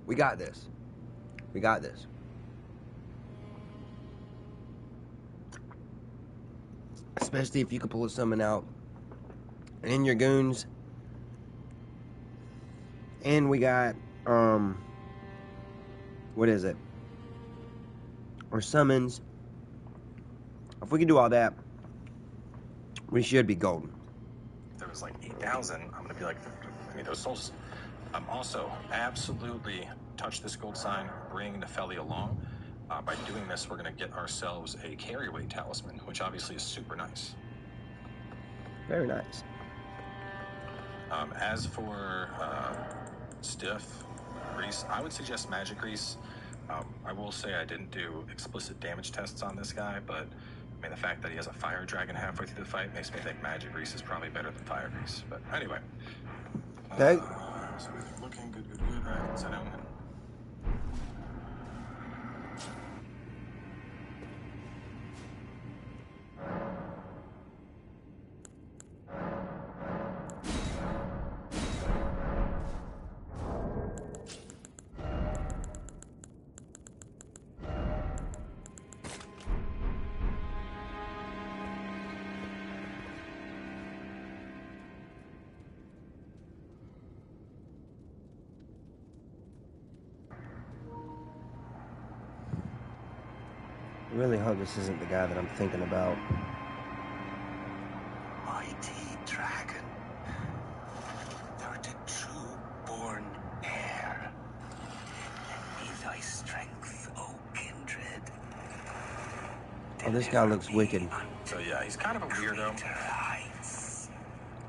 Speaker 1: we got this. We got this. Especially if you can pull a summon out and your goons. And we got, what is it? Or summons. If we can do all that, we should be golden.
Speaker 2: If there was like 8,000, I'm going to be like, I mean, those souls. Also, absolutely touch this gold sign, bring Nefeli along. By doing this, we're going to get ourselves a carry weight talisman, which obviously is super nice.
Speaker 1: Very nice.
Speaker 2: As for stiff grease, I would suggest magic grease. I will say I didn't do explicit damage tests on this guy, but I mean, the fact that he has a fire dragon halfway through the fight makes me think magic grease is probably better than fire grease. But anyway.
Speaker 1: Okay.
Speaker 2: So we're looking good. All right, sit down.
Speaker 1: I really hope this isn't the guy that I'm thinking about.
Speaker 4: Mighty dragon, thou art a true-born heir. Lend me thy strength, O kindred.
Speaker 1: Oh, this guy looks wicked.
Speaker 2: So yeah, he's kind of a weirdo.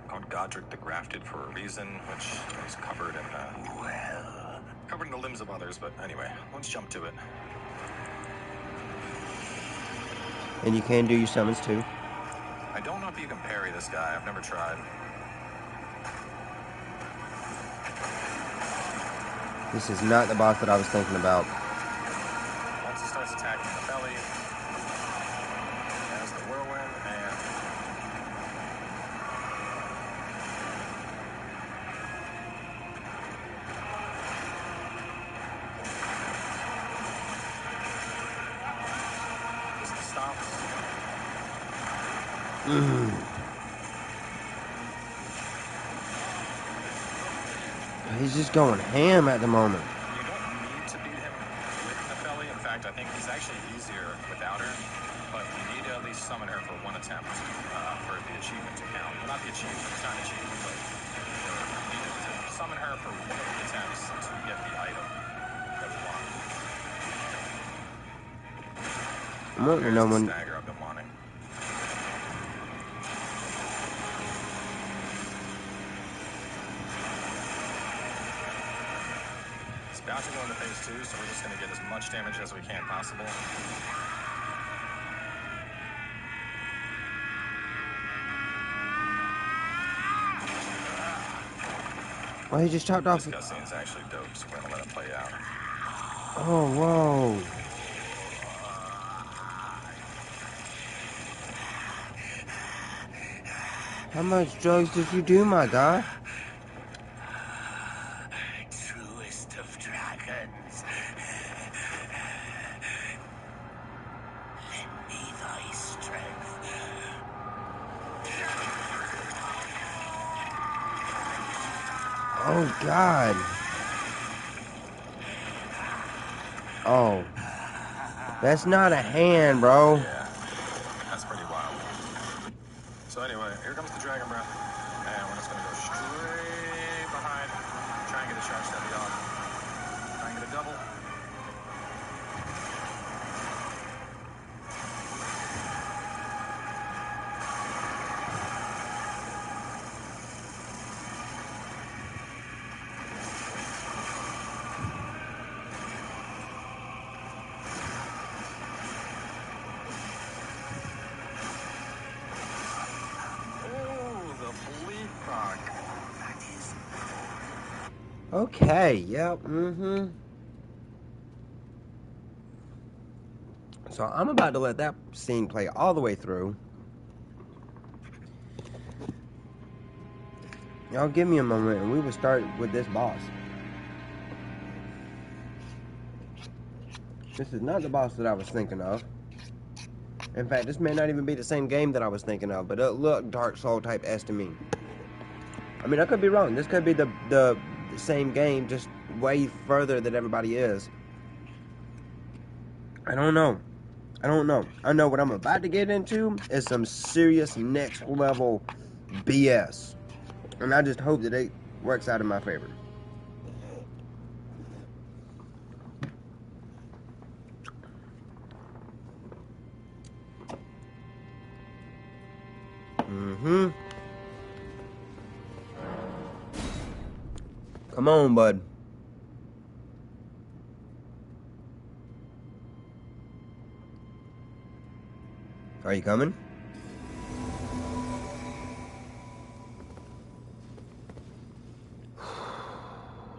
Speaker 2: Called Godric the Grafted for a reason, which is covered in the limbs of others. But anyway, let's jump to it.
Speaker 1: And you can do your summons too.
Speaker 2: I don't know if you can parry this guy. I've never tried.
Speaker 1: This is not the boss that I was thinking about.
Speaker 2: Once he starts attacking the belly, there's the whirlwind, and just the stops.
Speaker 1: He's just going ham at the moment.
Speaker 2: You don't need to beat him with Nefeli. In fact, I think he's actually easier without her. But you need to at least summon her for one attempt for the achievement to count. Well, not the achievement, it's not an achievement, but we needed to summon her for one of the attempts to get the item that we want.
Speaker 1: I'm wanting to know
Speaker 2: Here's the
Speaker 1: when.
Speaker 2: stagger I've been wanting. It's about to go into phase 2, so we're just going to get as much damage as we can possible.
Speaker 1: Oh, he just chopped off.
Speaker 2: This cutscene is actually dope, so we're going to let it play out.
Speaker 1: Oh, whoa. How much drugs did you do, my guy?
Speaker 4: Truest of dragons. Lend me thy strength.
Speaker 1: Oh, God. Oh. That's not a hand, bro.
Speaker 2: Yeah, that's pretty wild. So anyway, here comes the dragon breath, and we're just going to go straight behind, try and get a charge steady off, try and get a double.
Speaker 1: Okay, yep, So I'm about to let that scene play all the way through. Y'all give me a moment and we will start with this boss. This is not the boss that I was thinking of. In fact, this may not even be the same game that I was thinking of, but it looked Dark Soul type S to me. I mean, I could be wrong. This could be the same game, just way further than everybody is. I don't know. I don't know. I know what I'm about to get into is some serious next level BS. And I just hope that it works out in my favor. Come on, bud. Are you coming?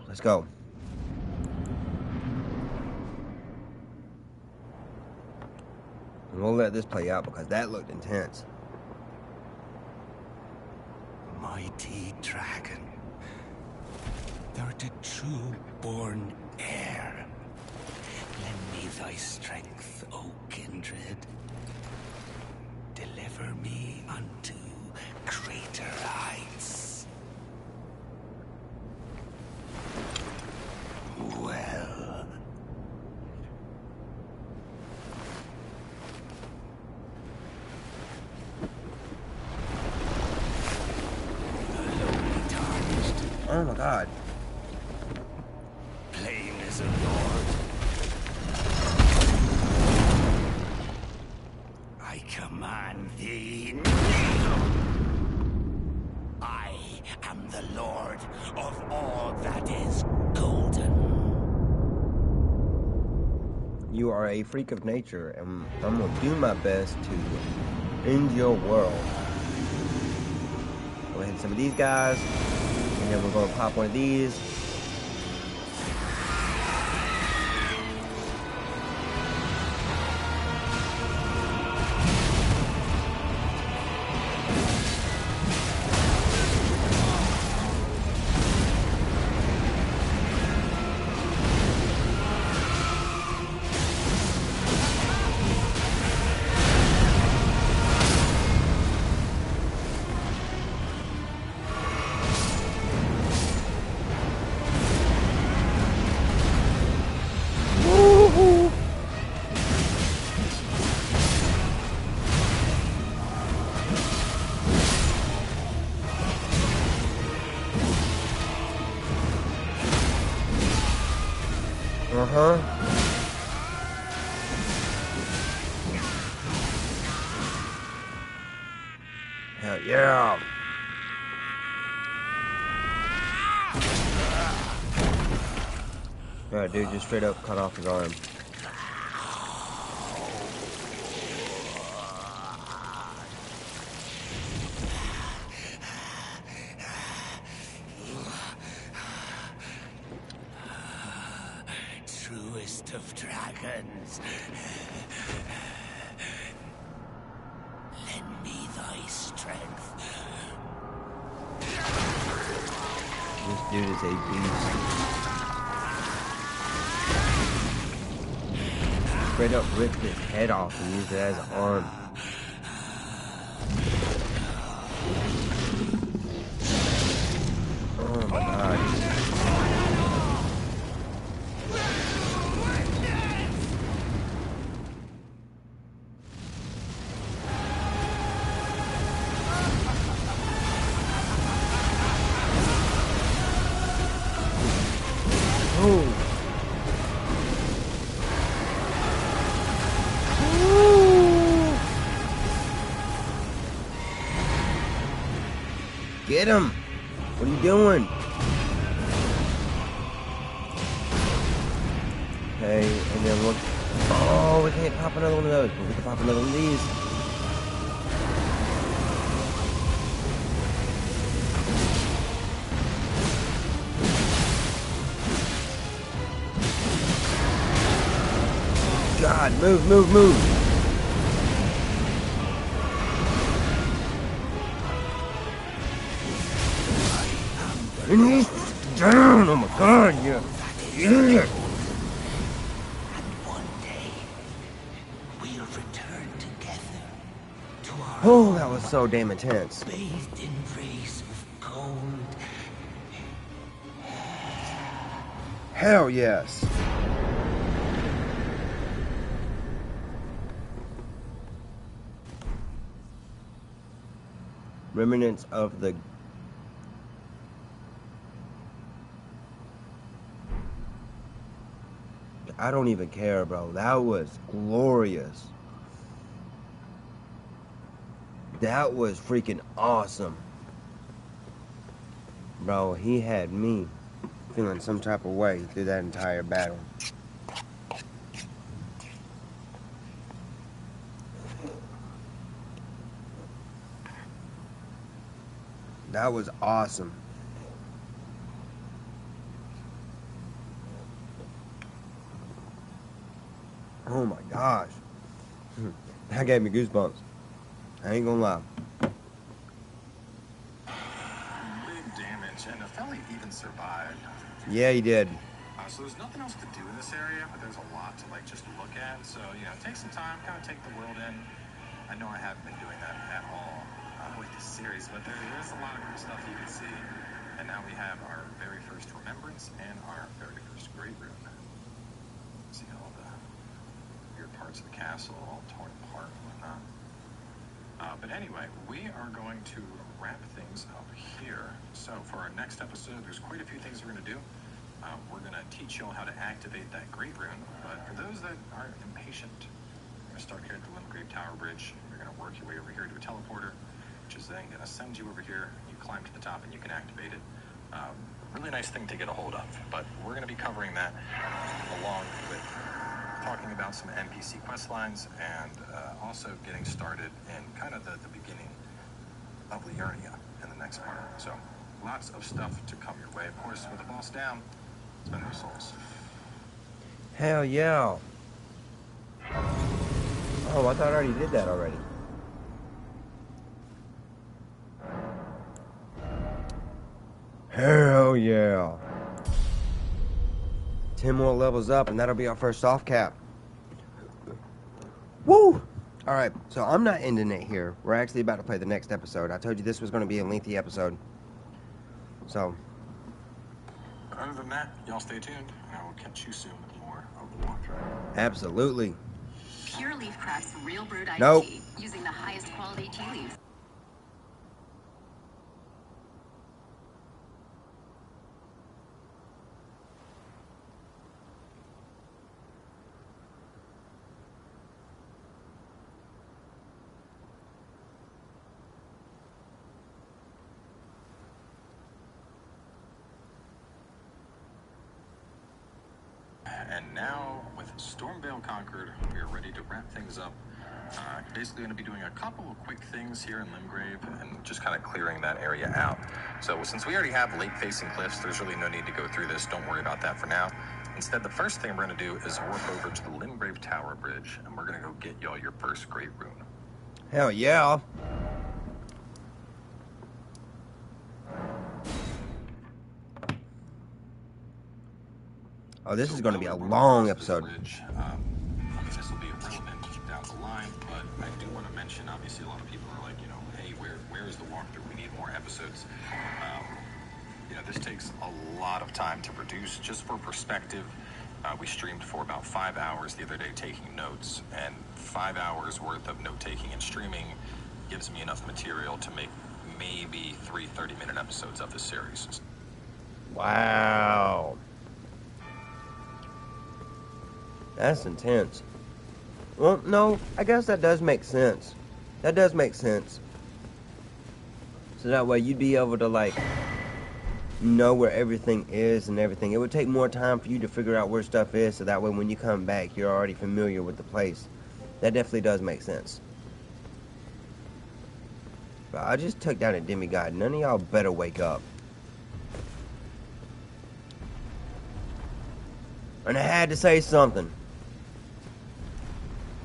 Speaker 1: Let's go. And we'll let this play out because that looked intense.
Speaker 4: Mighty dragon, thou'rt a true born heir. Lend me thy strength, O kindred. Deliver me unto greater heights. Well.
Speaker 1: Oh my God.
Speaker 4: Plain as a lord. I command thee now. I am the lord of all that is golden.
Speaker 1: You are a freak of nature, and I'm gonna do my best to end your world. Go ahead and some of these guys, and then we're gonna pop one of these. Uh-huh. Hell yeah. Yeah, dude just straight up cut off his arm.
Speaker 4: Truest of dragons. Lend me thy strength.
Speaker 1: This dude is a beast. Straight up ripped his head off and used it as an arm. Oh my god. Oh. Get him! What are you doing? Okay, and then look. Oh, we can't pop another one of those, but we can pop another one of these. God, move, move, move! And he's down! Oh my god, yeah! Yeah!
Speaker 4: And one day, we'll return together to our
Speaker 1: Oh, that was so damn intense.
Speaker 4: bathed in rays of gold.
Speaker 1: Hell yes! Remnants of the... I don't even care, bro. That was glorious. That was freaking awesome. Bro, he had me feeling some type of way through that entire battle. That was awesome. Oh my gosh. That gave me goosebumps. I ain't gonna lie.
Speaker 2: Big damage, and the fella even survived.
Speaker 1: Yeah, he did.
Speaker 2: So there's nothing else to do in this area, but there's a lot to just look at. So, take some time, kind of take the world in. I know I haven't been doing that at all with this series, but there's a lot of good stuff you can see. And now we have our very first remembrance and our very first great rune. See all the weird parts of the castle all torn apart and whatnot. But anyway, we are going to wrap things up here. So for our next episode, there's quite a few things we're going to do. We're going to teach you all how to activate that great rune. But for those that are impatient, we're going to start here at the Limgrave Tower Bridge. You're going to work your way over here to a teleporter, which is then going to send you over here. You climb to the top and you can activate it. Really nice thing to get a hold of. But we're going to be covering that along with talking about some NPC quest lines and also getting started in kind of the beginning of Liurnia in the next part. So lots of stuff to come your way. Of course, with the boss down, spend those souls.
Speaker 1: Hell yeah. Oh, I thought I already did that already. Hell yeah. 10 more levels up, and that'll be our first soft cap. Woo! Alright, so I'm not ending it here. We're actually about to play the next episode. I told you this was going to be a lengthy episode. So.
Speaker 2: Other than that, y'all stay tuned, and I will catch you soon with more of the walkthrough.
Speaker 1: Absolutely.
Speaker 3: Pure Leaf Craft's real brewed iced
Speaker 1: Nope.
Speaker 3: tea using the highest quality tea leaves.
Speaker 2: now, with Stormvale conquered, we are ready to wrap things up. Basically going to be doing a couple of quick things here in Limgrave and just kind of clearing that area out. So since we already have lake-facing cliffs, there's really no need to go through this. Don't worry about that for now. Instead, the first thing we're going to do is warp over to the Limgrave Tower Bridge, and we're going to go get y'all your first Great Rune.
Speaker 1: Hell yeah. Oh, this is going to be a long episode.
Speaker 2: This will be irrelevant down the line, but I do want to mention, obviously, a lot of people are like, hey, where is the walkthrough? We need more episodes. This takes a lot of time to produce. Just for perspective, we streamed for about 5 hours the other day taking notes, and 5 hours worth of note-taking and streaming gives me enough material to make maybe 3 30-minute episodes of this series.
Speaker 1: Wow. That's intense. Well, no, I guess that does make sense. That does make sense. So that way you'd be able to, like, know where everything is and everything. It would take more time for you to figure out where stuff is, so that way when you come back, you're already familiar with the place. That definitely does make sense. But I just took down a demigod. None of y'all better wake up. And I had to say something.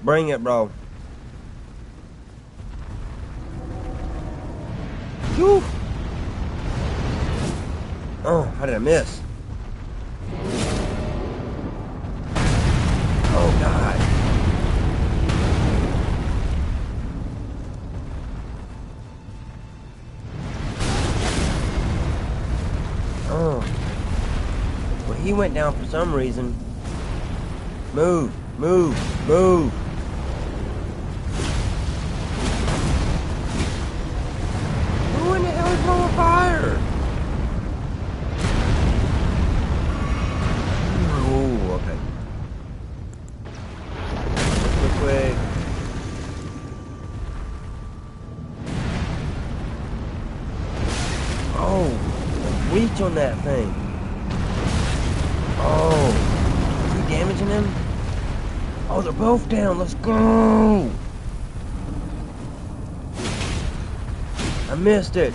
Speaker 1: Bring it, bro. Whew. Oh, how did I miss? Oh, God. Oh. Well, he went down for some reason. Move, move, move. Who in the hell is blowing fire? Oh, okay. Quick. Oh, reach on that thing. Oh, is he damaging him? Oh, they're both down. Let's go. I missed it.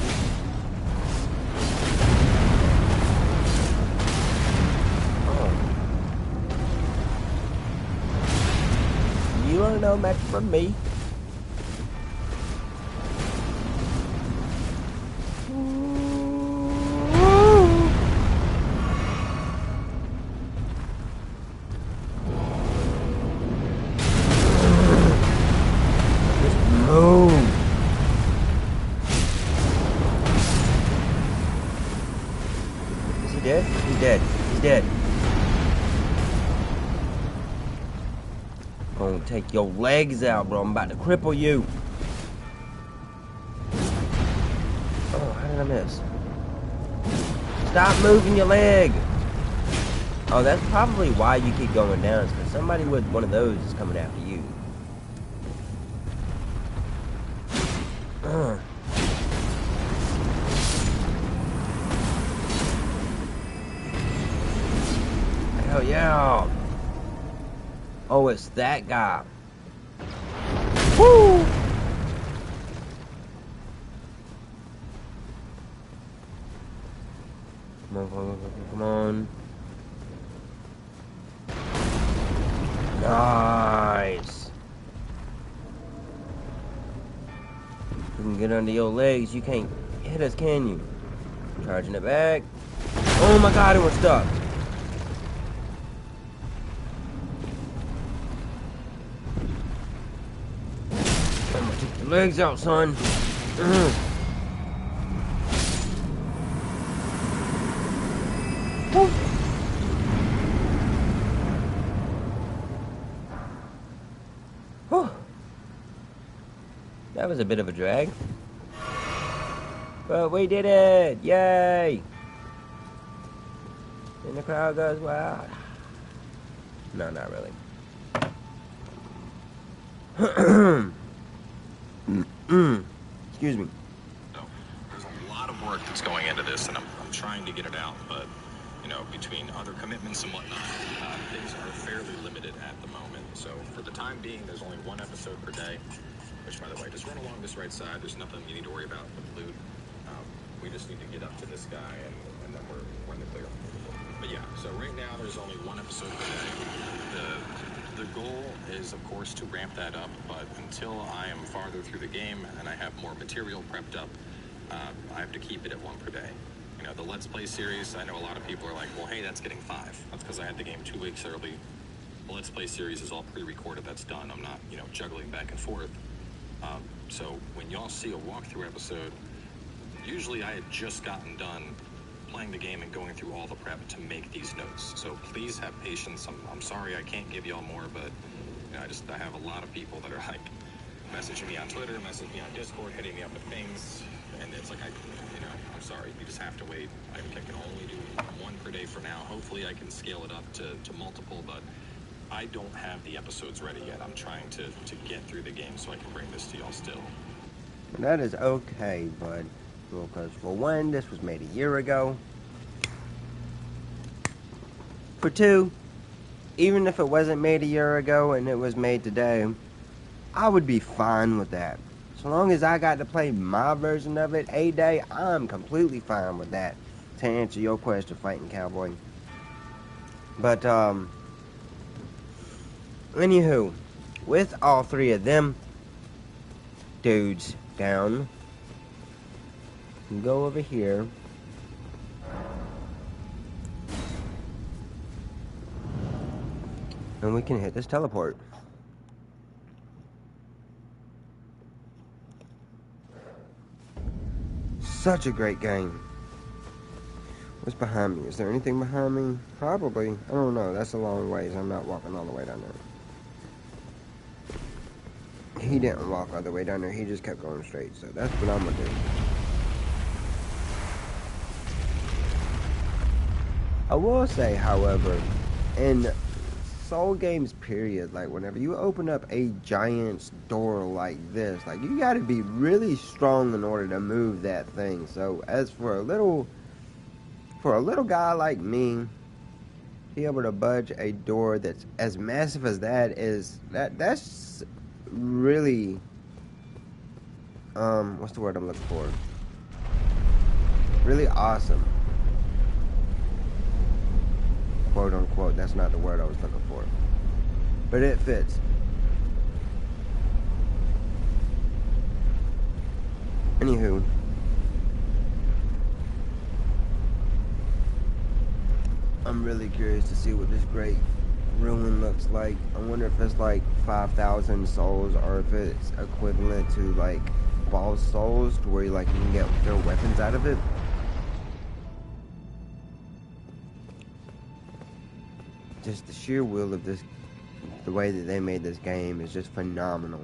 Speaker 1: Oh. You are no match for me. Gonna take your legs out, bro. I'm about to cripple you. Oh, how did I miss? Stop moving your leg. Oh, that's probably why you keep going down. It's because somebody with one of those is coming after you. Hell yeah. Oh, it's that guy. Woo! Come on, come on, come on. Nice. We can get under your legs. You can't hit us, can you? Charging it back. Oh my God, it was stuck. Legs out, son. That was a bit of a drag. But we did it! Yay! And the crowd goes wild. No, not really. Excuse me.
Speaker 2: So, there's a lot of work that's going into this, and I'm trying to get it out, but between other commitments and whatnot, things are fairly limited at the moment. So for the time being, there's only one episode per day, which, by the way, just run along this right side. There's nothing you need to worry about with loot. We just need to get up to this guy, and then we're in the clear. But yeah, so right now there's only one episode per day. The goal is, of course, to ramp that up, but until I am farther through the game and I have more material prepped up, I have to keep it at one per day. The Let's Play series, I know a lot of people are like, well, hey, that's getting 5. That's because I had the game 2 weeks early. The Let's Play series is all pre-recorded. That's done. I'm not, juggling back and forth. So when y'all see a walkthrough episode, usually I had just gotten done playing the game and going through all the prep to make these notes. So please have patience. I'm sorry I can't give y'all more, but I have a lot of people that are like messaging me on Twitter, messaging me on Discord, hitting me up with things, and it's like I'm sorry, you just have to wait. I can only do one per day for now. Hopefully I can scale it up to multiple, but I don't have the episodes ready yet. I'm trying to get through the game so I can bring this to y'all still.
Speaker 1: That is okay, bud. Well, because for one, this was made a year ago. For two, even if it wasn't made a year ago and it was made today, I would be fine with that. So long as I got to play my version of it a day, I'm completely fine with that. To answer your question, Fighting Cowboy. But, anywho, with all 3 of them dudes down, go over here. And we can hit this teleport. Such a great game. What's behind me? Is there anything behind me? Probably. I don't know. That's a long ways. I'm not walking all the way down there. He didn't walk all the way down there. He just kept going straight. So that's what I'm going to do. I will say, however, in Soul games period, like whenever you open up a giant's door like this, like you got to be really strong in order to move that thing. So as for a little guy like me, be able to budge a door that's as massive as that is that's really what's the word I'm looking for? Really awesome. Quote unquote, that's not the word I was looking for. But it fits. Anywho. I'm really curious to see what this great ruin looks like. I wonder if it's like 5,000 souls or if it's equivalent to like boss souls to where you can get their weapons out of it. Just the sheer will of this, the way that they made this game is just phenomenal.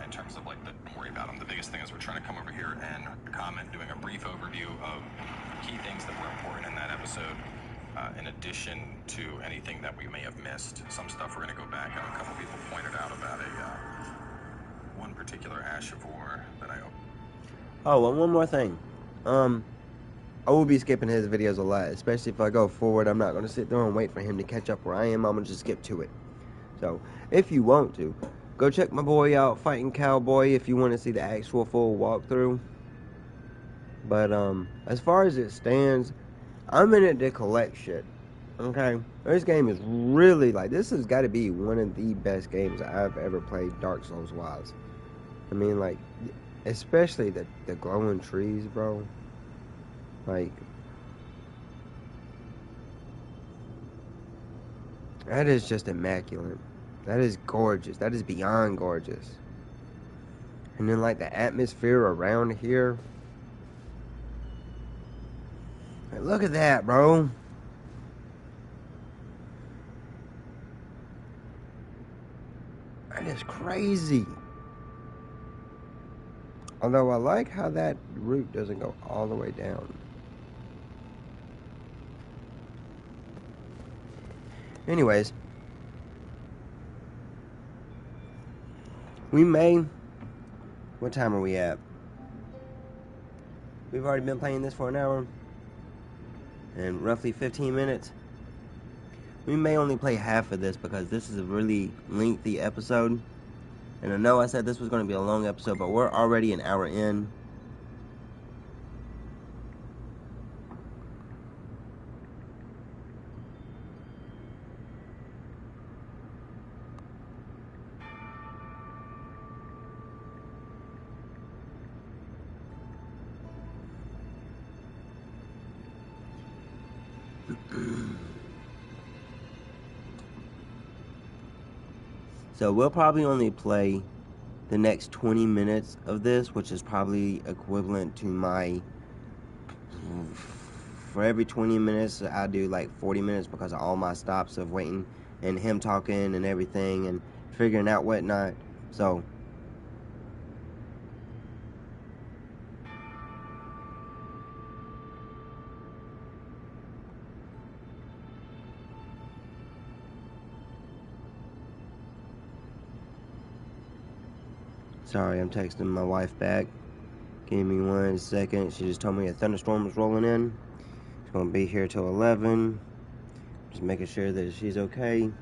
Speaker 2: In terms of don't worry about them. The biggest thing is we're trying to come over here and comment, doing a brief overview of key things that were important in that episode, in addition to anything that we may have missed. Some stuff we're going to go back. I know a couple people pointed out about one particular Ash of War that I...
Speaker 1: Oh, and one more thing. I will be skipping his videos a lot, especially if I go forward. I'm not going to sit there and wait for him to catch up where I am. I'm going to just skip to it. So, if you want to, go check my boy out, Fighting Cowboy, if you want to see the actual full walkthrough. But, as far as it stands, I'm in it to collect shit. Okay? This game is really, this has got to be one of the best games I've ever played Dark Souls-wise. I mean, especially the glowing trees, bro. That is just immaculate. That is gorgeous. That is beyond gorgeous. And then, the atmosphere around here. Look at that, bro. That is crazy. Although I like how that route doesn't go all the way down. Anyways. We may... What time are we at? We've already been playing this for an hour. And roughly 15 minutes. We may only play half of this because this is a really lengthy episode. And I know I said this was going to be a long episode, but we're already an hour in. So we'll probably only play the next 20 minutes of this, which is probably equivalent to my... For every 20 minutes, I do like 40 minutes because of all my stops of waiting and him talking and everything and figuring out whatnot. So... Sorry, I'm texting my wife back. Give me 1 second. She just told me a thunderstorm was rolling in. It's gonna be here till 11. Just making sure that she's okay.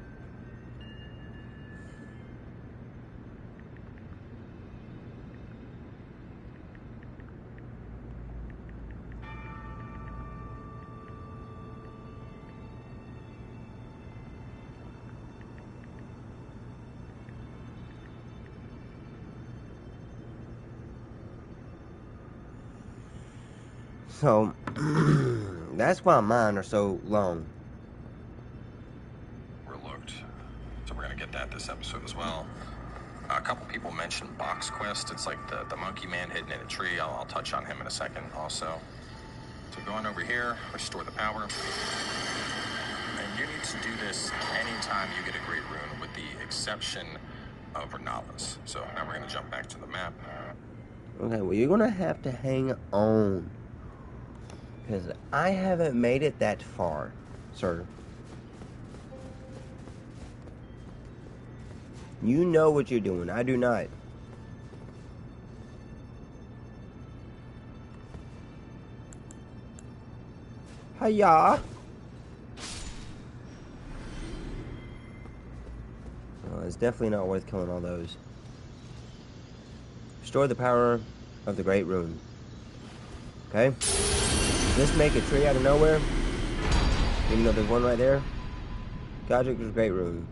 Speaker 1: So, that's why mine are so long.
Speaker 2: We're looked. So we're going to get that this episode as well. A couple people mentioned Box Quest. It's like the monkey man hidden in a tree. I'll touch on him in a second also. So going over here, restore the power. And you need to do this anytime you get a great rune, with the exception of Renala's. So now we're going to jump back to the map.
Speaker 1: Okay, well, you're gonna have to hang on. Because I haven't made it that far, sir. You know what you're doing. I do not. Hiya! Well, it's definitely not worth killing all those. Restore the power of the Great Rune. Okay? Just make a tree out of nowhere. Even though there's one right there. Godric's Great Rune.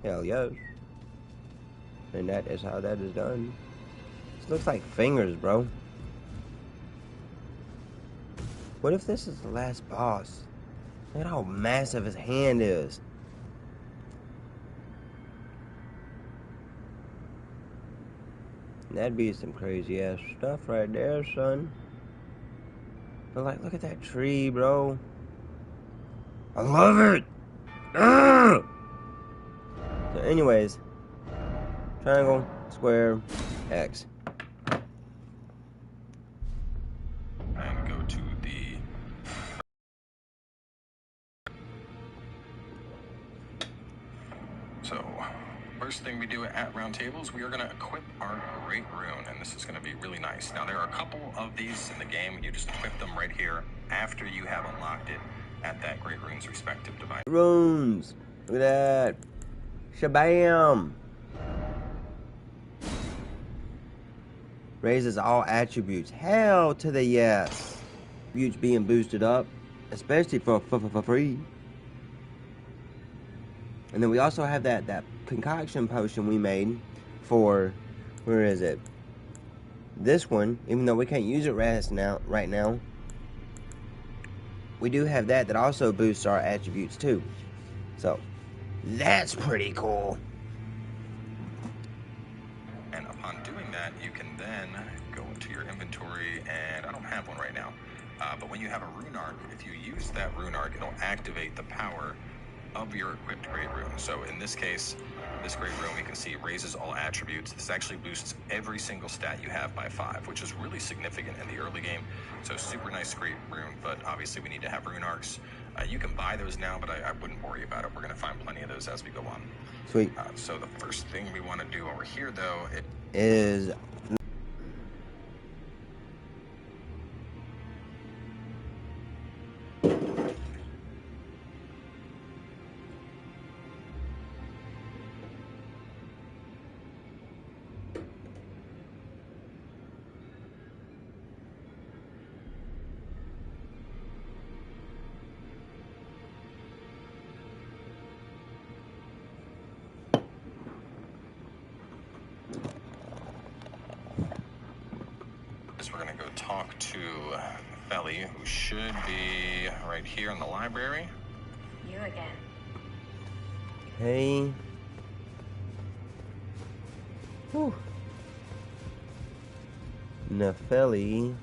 Speaker 1: Hell yes. And that is how that is done. This looks like fingers, bro. What if this is the last boss? Look at how massive his hand is. That'd be some crazy ass stuff right there, son. But like, look at that tree, bro. I love it! Ugh! So anyways, triangle, square, X.
Speaker 2: And go to the... So, first thing we do at round tables, we are going to equip our Great Rune, and this is going to be really nice. Now, there are a couple of these in the game. You just equip them right here after you have unlocked it at that Great Rune's respective device.
Speaker 1: Runes! Look at that! Shabam! Raises all attributes. Hell to the yes! Attributes being boosted up, especially for free. And then we also have that concoction potion we made for, where is it? This one, even though we can't use it right now, we do have that also boosts our attributes too. So, that's pretty cool.
Speaker 2: And upon doing that, you can then go into your inventory, and I don't have one right now. But when you have a rune arc, if you use that rune arc, it'll activate the power of your equipped Great Rune. So in this case, this Great Rune, we can see raises all attributes. This actually boosts every single stat you have by 5, which is really significant in the early game. So super nice Great Rune, but obviously we need to have rune arcs. You can buy those now, but I wouldn't worry about it. We're going to find plenty of those as we go on.
Speaker 1: Sweet.
Speaker 2: So the first thing we want to do over here, though,
Speaker 1: Is
Speaker 2: we're going to go talk to Felly, who should be right here in the library.
Speaker 3: You again.
Speaker 1: hey. Whew. Nefeli.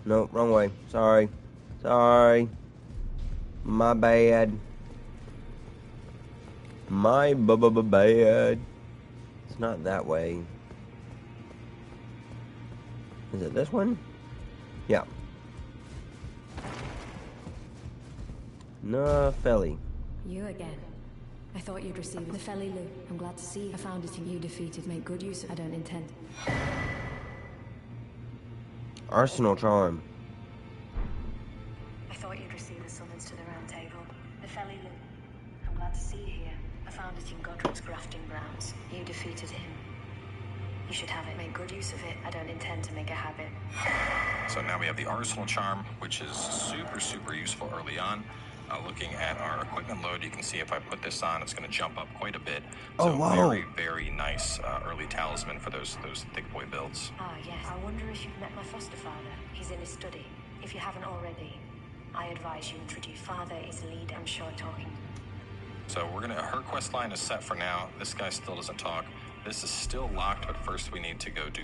Speaker 1: Nope, wrong way. Sorry. Sorry. My bad. My bad. It's not that way. Is it this one? Yeah. Nefeli.
Speaker 5: You again. I thought you'd received the Felly Lou. I'm glad to see I found it in you defeated. Make good use of it. I don't intend.
Speaker 1: Arsenal charm.
Speaker 5: I thought you'd receive the summons to the round table. The Felly Lou. I'm glad to see you here. I found it in Godric's grafting grounds. You defeated him. You should have it. Make good use of it. I don't intend to make a habit.
Speaker 2: So now we have the Arsenal Charm, which is super useful early on. Looking at our equipment load, you can see if I put this on, it's going to jump up quite a bit. So
Speaker 1: Oh, wow.
Speaker 2: very nice early talisman for those thick boy builds.
Speaker 5: Ah, yes. I wonder if you've met my foster father. He's in his study. If you haven't already, I advise you introduce. Father is lead and short talking.
Speaker 2: So her quest line is set for now. This guy still doesn't talk. This is still locked, but first we need to go do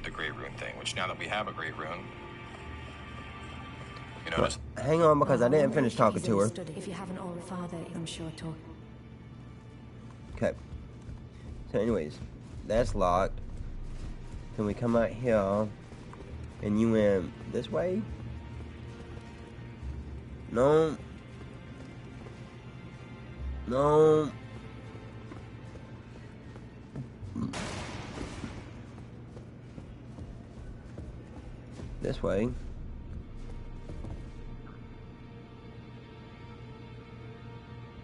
Speaker 2: the Great Rune thing, which now that we have a Great Rune, you notice.
Speaker 1: Hang on, because I didn't finish talking to her.
Speaker 5: If you haven't already, Father, I'm sure talking.
Speaker 1: Okay. So anyways, that's locked. Can we come out here? And you went this way? No. No. This way.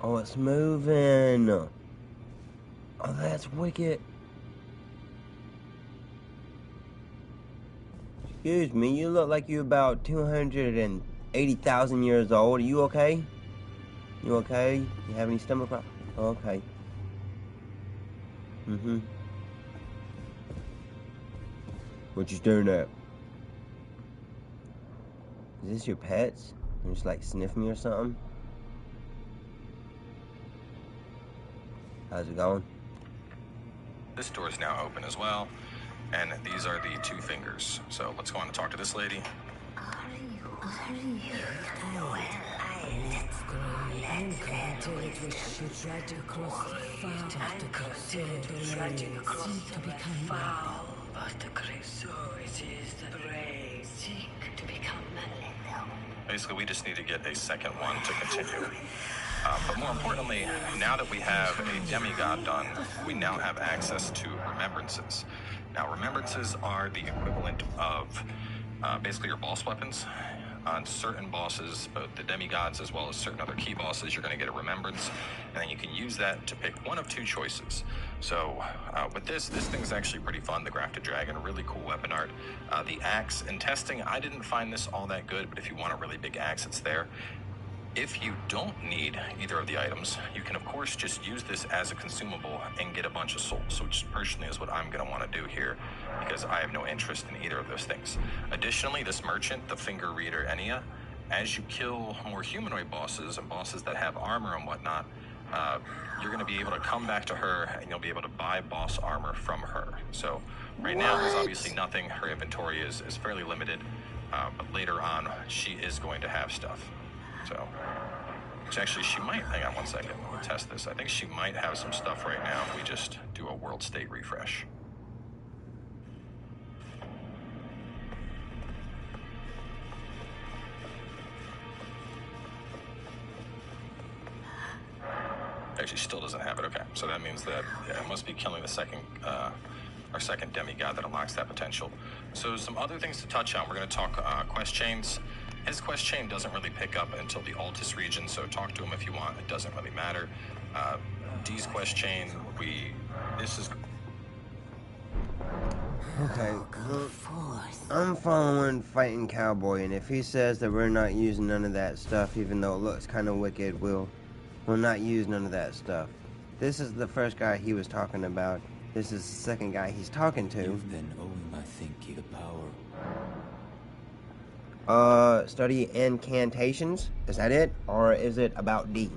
Speaker 1: Oh, it's moving. Oh, that's wicked. Excuse me, you look like you're about 280,000 years old. Are you okay? You okay? You have any stomach problems? Oh, okay. Mm-hmm. What you staring at? Is this your pets? You just like sniff me or something? How's it going?
Speaker 2: This door is now open as well, and these are the two fingers. So let's go on and talk to this lady. Basically, we just need to get a second one to continue. But more importantly, now that we have a demigod done, we now have access to remembrances. Now, remembrances are the equivalent of basically your boss weapons. On certain bosses, both the demigods as well as certain other key bosses, you're going to get a remembrance, and then you can use that to pick one of two choices. So with this thing's actually pretty fun. The Grafted Dragon, really cool weapon art. The axe, in testing, I didn't find this all that good, but if you want a really big axe, it's there. If you don't need either of the items, you can of course just use this as a consumable and get a bunch of souls, which personally is what I'm going to want to do here, because I have no interest in either of those things. Additionally, this merchant, the Finger Reader Enya, as you kill more humanoid bosses and bosses that have armor and whatnot, you're going to be able to come back to her and you'll be able to buy boss armor from her. So right now there's obviously nothing. Her inventory is fairly limited, but later on she is going to have stuff. So, which actually she might, hang on one second, we'll test this. I think she might have some stuff right now if we just do a world state refresh. Actually, still doesn't have it. Okay, so that means that it must be killing the second, our second demigod that unlocks that potential. So some other things to touch on. We're going to talk quest chains. His quest chain doesn't really pick up until the Altus region, so talk to him if you want. It doesn't really matter. D's quest chain, this is...
Speaker 1: Okay, well, I'm following Fighting Cowboy, and if he says that we're not using none of that stuff, even though it looks kind of wicked, we'll not use none of that stuff. This is the first guy he was talking about. This is the second guy he's talking to.
Speaker 6: You've been owing my thinking the power.
Speaker 1: Study incantations? Is that it? Or is it about D?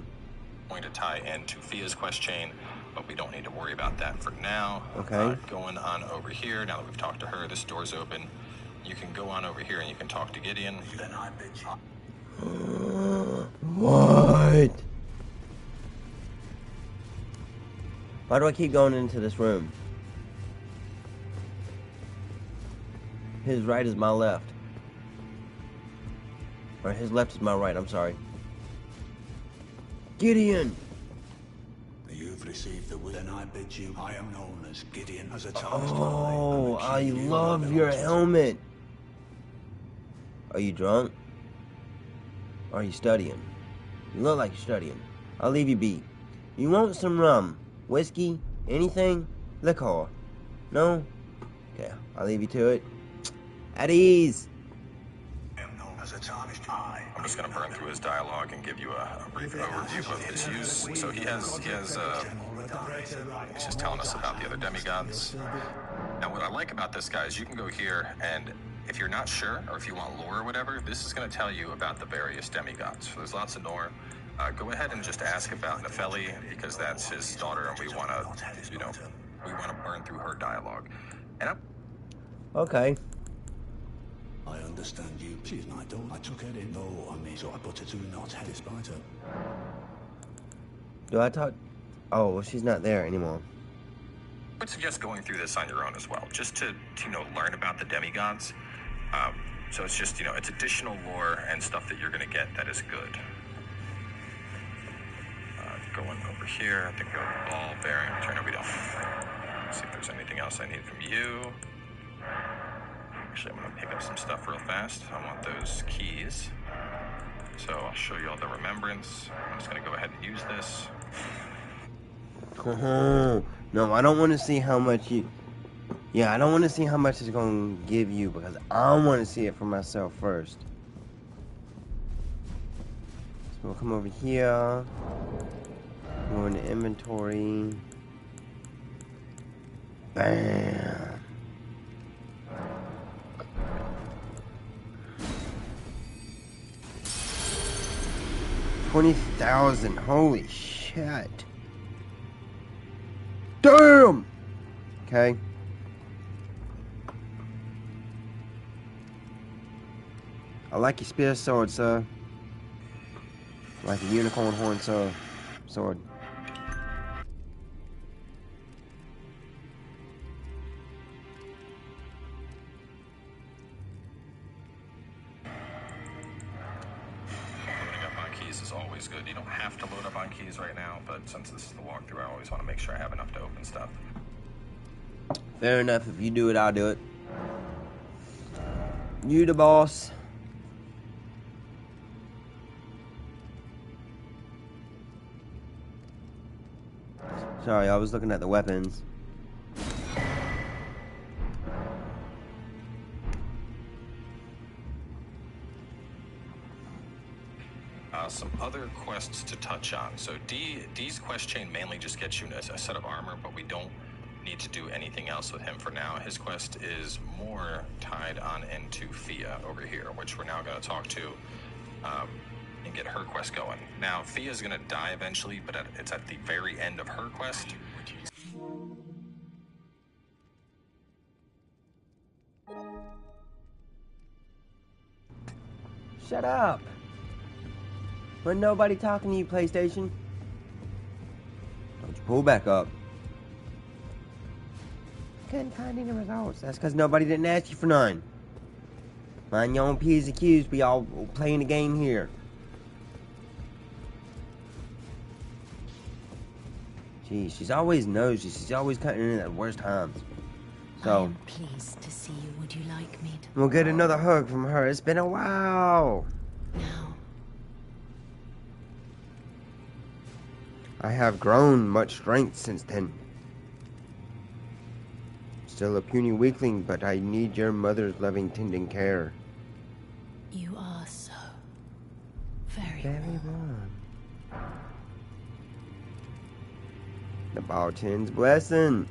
Speaker 2: Going to tie into Fia's quest chain, but we don't need to worry about that for now.
Speaker 1: Okay.
Speaker 2: Going on over here, now that we've talked to her, this door's open. You can go on over here and you can talk to Gideon. Then I bid you.
Speaker 1: What? Why do I keep going into this room? His right is my left. Or his left is my right, I'm sorry. Gideon!
Speaker 4: You've received the will, then I bid you. I am known as Gideon as a
Speaker 1: Oh, I love your helmet. Are you drunk? Or are you studying? You look like you're studying. I'll leave you be. You want some rum? Whiskey? Anything? Liquor? No? Okay, I'll leave you to it. At ease!
Speaker 2: I'm just going to burn through his dialogue and give you a brief overview of his use. So he's just telling us about the other demigods. Now what I like about this guy is you can go here, and if you're not sure, or if you want lore or whatever, this is going to tell you about the various demigods. So there's lots of lore. Go ahead and just ask about Nefeli, because that's his daughter, and we want to, we want to burn through her dialogue. And
Speaker 1: okay.
Speaker 4: I understand you. She is my daughter. I took her in. No, I mean, so I put her to not have despite her.
Speaker 1: Do I talk? Oh, well, she's not there anymore.
Speaker 2: I would suggest going through this on your own as well, just to learn about the demigods. So it's just, it's additional lore and stuff that you're going to get that is good. Going over here, I think go to ball bearing. Turn we don't. See if there's anything else I need from you. Actually, I'm going to pick up some stuff real fast. I want those keys. So I'll show you all the remembrance. I'm just going to go ahead and use this.
Speaker 1: No, I don't want to see how much you... Yeah, I don't want to see how much it's going to give you, because I want to see it for myself first. So we'll come over here. Go into inventory. Bam. 20,000. Holy shit. Damn! Okay. I like your spear sword, sir. Like a unicorn horn sword.
Speaker 2: Is always good. You don't have to load up on keys right now, but since this is the walkthrough, I always want to make sure I have enough to open stuff.
Speaker 1: Fair enough. If you do it, I'll do it. You the boss. Sorry, I was looking at the weapons.
Speaker 2: Some other quests to touch on. So D's quest chain mainly just gets you a set of armor, but we don't need to do anything else with him for now. His quest is more tied on into Fia over here, which we're now going to talk to and get her quest going. Now, Fia's going to die eventually, but it's at the very end of her quest.
Speaker 1: Shut up. When nobody talking to you, PlayStation. Don't you pull back up. Couldn't find any results. That's because nobody didn't ask you for none. Mind your own P's and Q's, be all playing the game here. Geez, she's always nosy. She's always cutting in at the worst times.
Speaker 7: I
Speaker 1: So,
Speaker 7: am pleased to see you. Would you like me to?
Speaker 1: we'll get another hug from her. It's been a while.
Speaker 7: Now,
Speaker 1: I have grown much strength since then. Still a puny weakling, but I need your mother's loving, tending care.
Speaker 7: you are so very
Speaker 1: Very
Speaker 7: warm.
Speaker 1: warm. The bartend's blessing.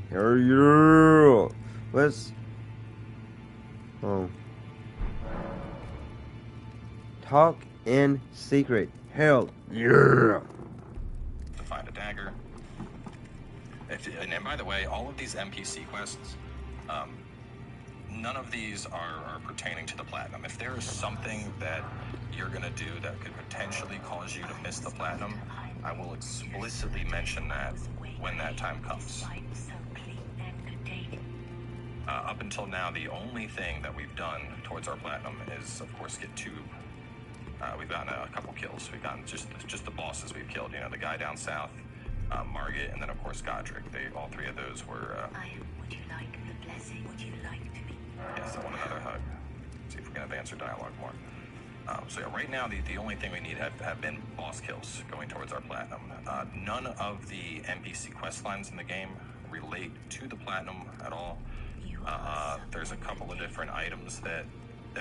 Speaker 1: Hell yeah. Let's... Oh. Talk in secret. Hell yeah.
Speaker 2: To find a dagger. And by the way, all of these NPC quests, none of these are pertaining to the platinum. If there is something that you're gonna do that could potentially cause you to miss the platinum, I will explicitly mention that when that time comes. Up until now, the only thing that we've done towards our platinum is, of course, get two. We've gotten a couple kills. We've gotten just the bosses we've killed. You know, the guy down south, Margit, and then of course Godric. All three of those were.
Speaker 5: Would you like the blessing? Would you like to be?
Speaker 2: Yes, I want another hug. See if we can advance our dialogue more. So yeah, right now the only thing we need have been boss kills going towards our platinum. None of the NPC quest lines in the game relate to the platinum at all. There's a couple of different items that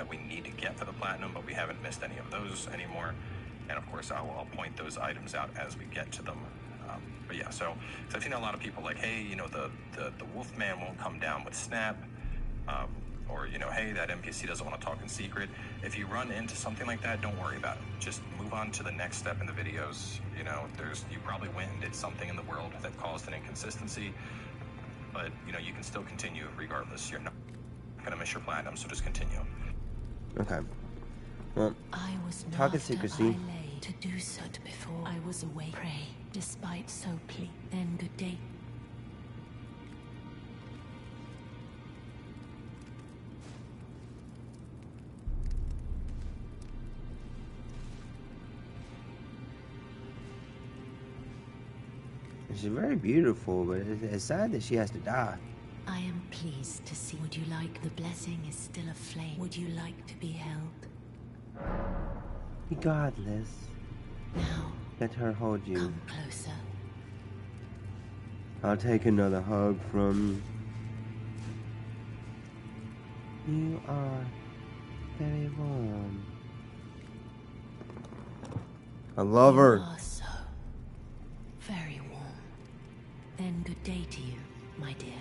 Speaker 2: we need to get for the platinum, but we haven't missed any of those anymore. And of course, I'll point those items out as we get to them. But yeah, so I've seen a lot of people like, hey, you know, the Wolfman won't come down with Snap, or you know, hey, that NPC doesn't want to talk in secret. If you run into something like that, don't worry about it. Just move on to the next step in the videos. You know, you probably went and did something in the world that caused an inconsistency, but you know, you can still continue regardless. You're not gonna miss your platinum, so just continue.
Speaker 1: Okay. Well,
Speaker 7: I was not
Speaker 1: talk in
Speaker 7: after
Speaker 1: secrecy.
Speaker 7: I lay to do so before I was away. Pray, despite so plead. Then good day.
Speaker 1: She's very beautiful, but it's sad that she has to die.
Speaker 7: I am pleased to see. Would you like the blessing is still aflame? Would you like to be held?
Speaker 1: Regardless,
Speaker 7: Now,
Speaker 1: let her hold you.
Speaker 7: come closer.
Speaker 1: I'll take another hug from you. You are very warm. I love
Speaker 7: You
Speaker 1: her.
Speaker 7: are so very warm. Then good day to you, my dear.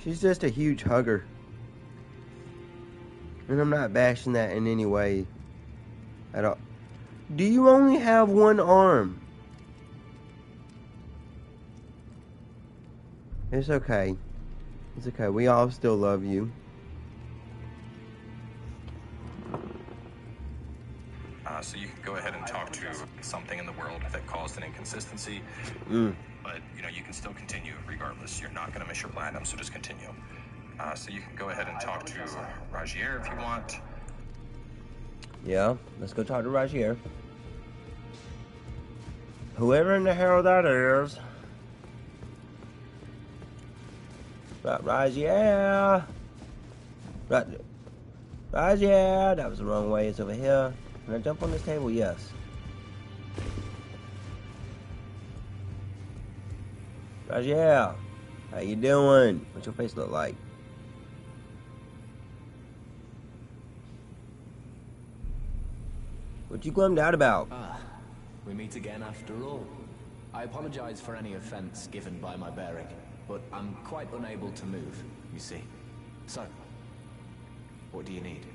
Speaker 1: She's just a huge hugger. And I'm not bashing that in any way at all. Do you only have one arm? It's okay. It's okay. We all still love you.
Speaker 2: So you can go ahead and talk to something in the world that caused an inconsistency. But you know, you can still continue regardless. You're not going to miss your platinum, so just continue. So you can go ahead and talk to Rajier if you want.
Speaker 1: Yeah, let's go talk to Rajier. Whoever in the hell that is. Rajier. Rajier. That was the wrong way. It's over here. Can I jump on this table? Yes. Rajiel, how you doing? What's your face look like? What you glummed out about?
Speaker 8: We meet again after all. I apologize for any offense given by my bearing, but I'm quite unable to move, you see. So, what do you need?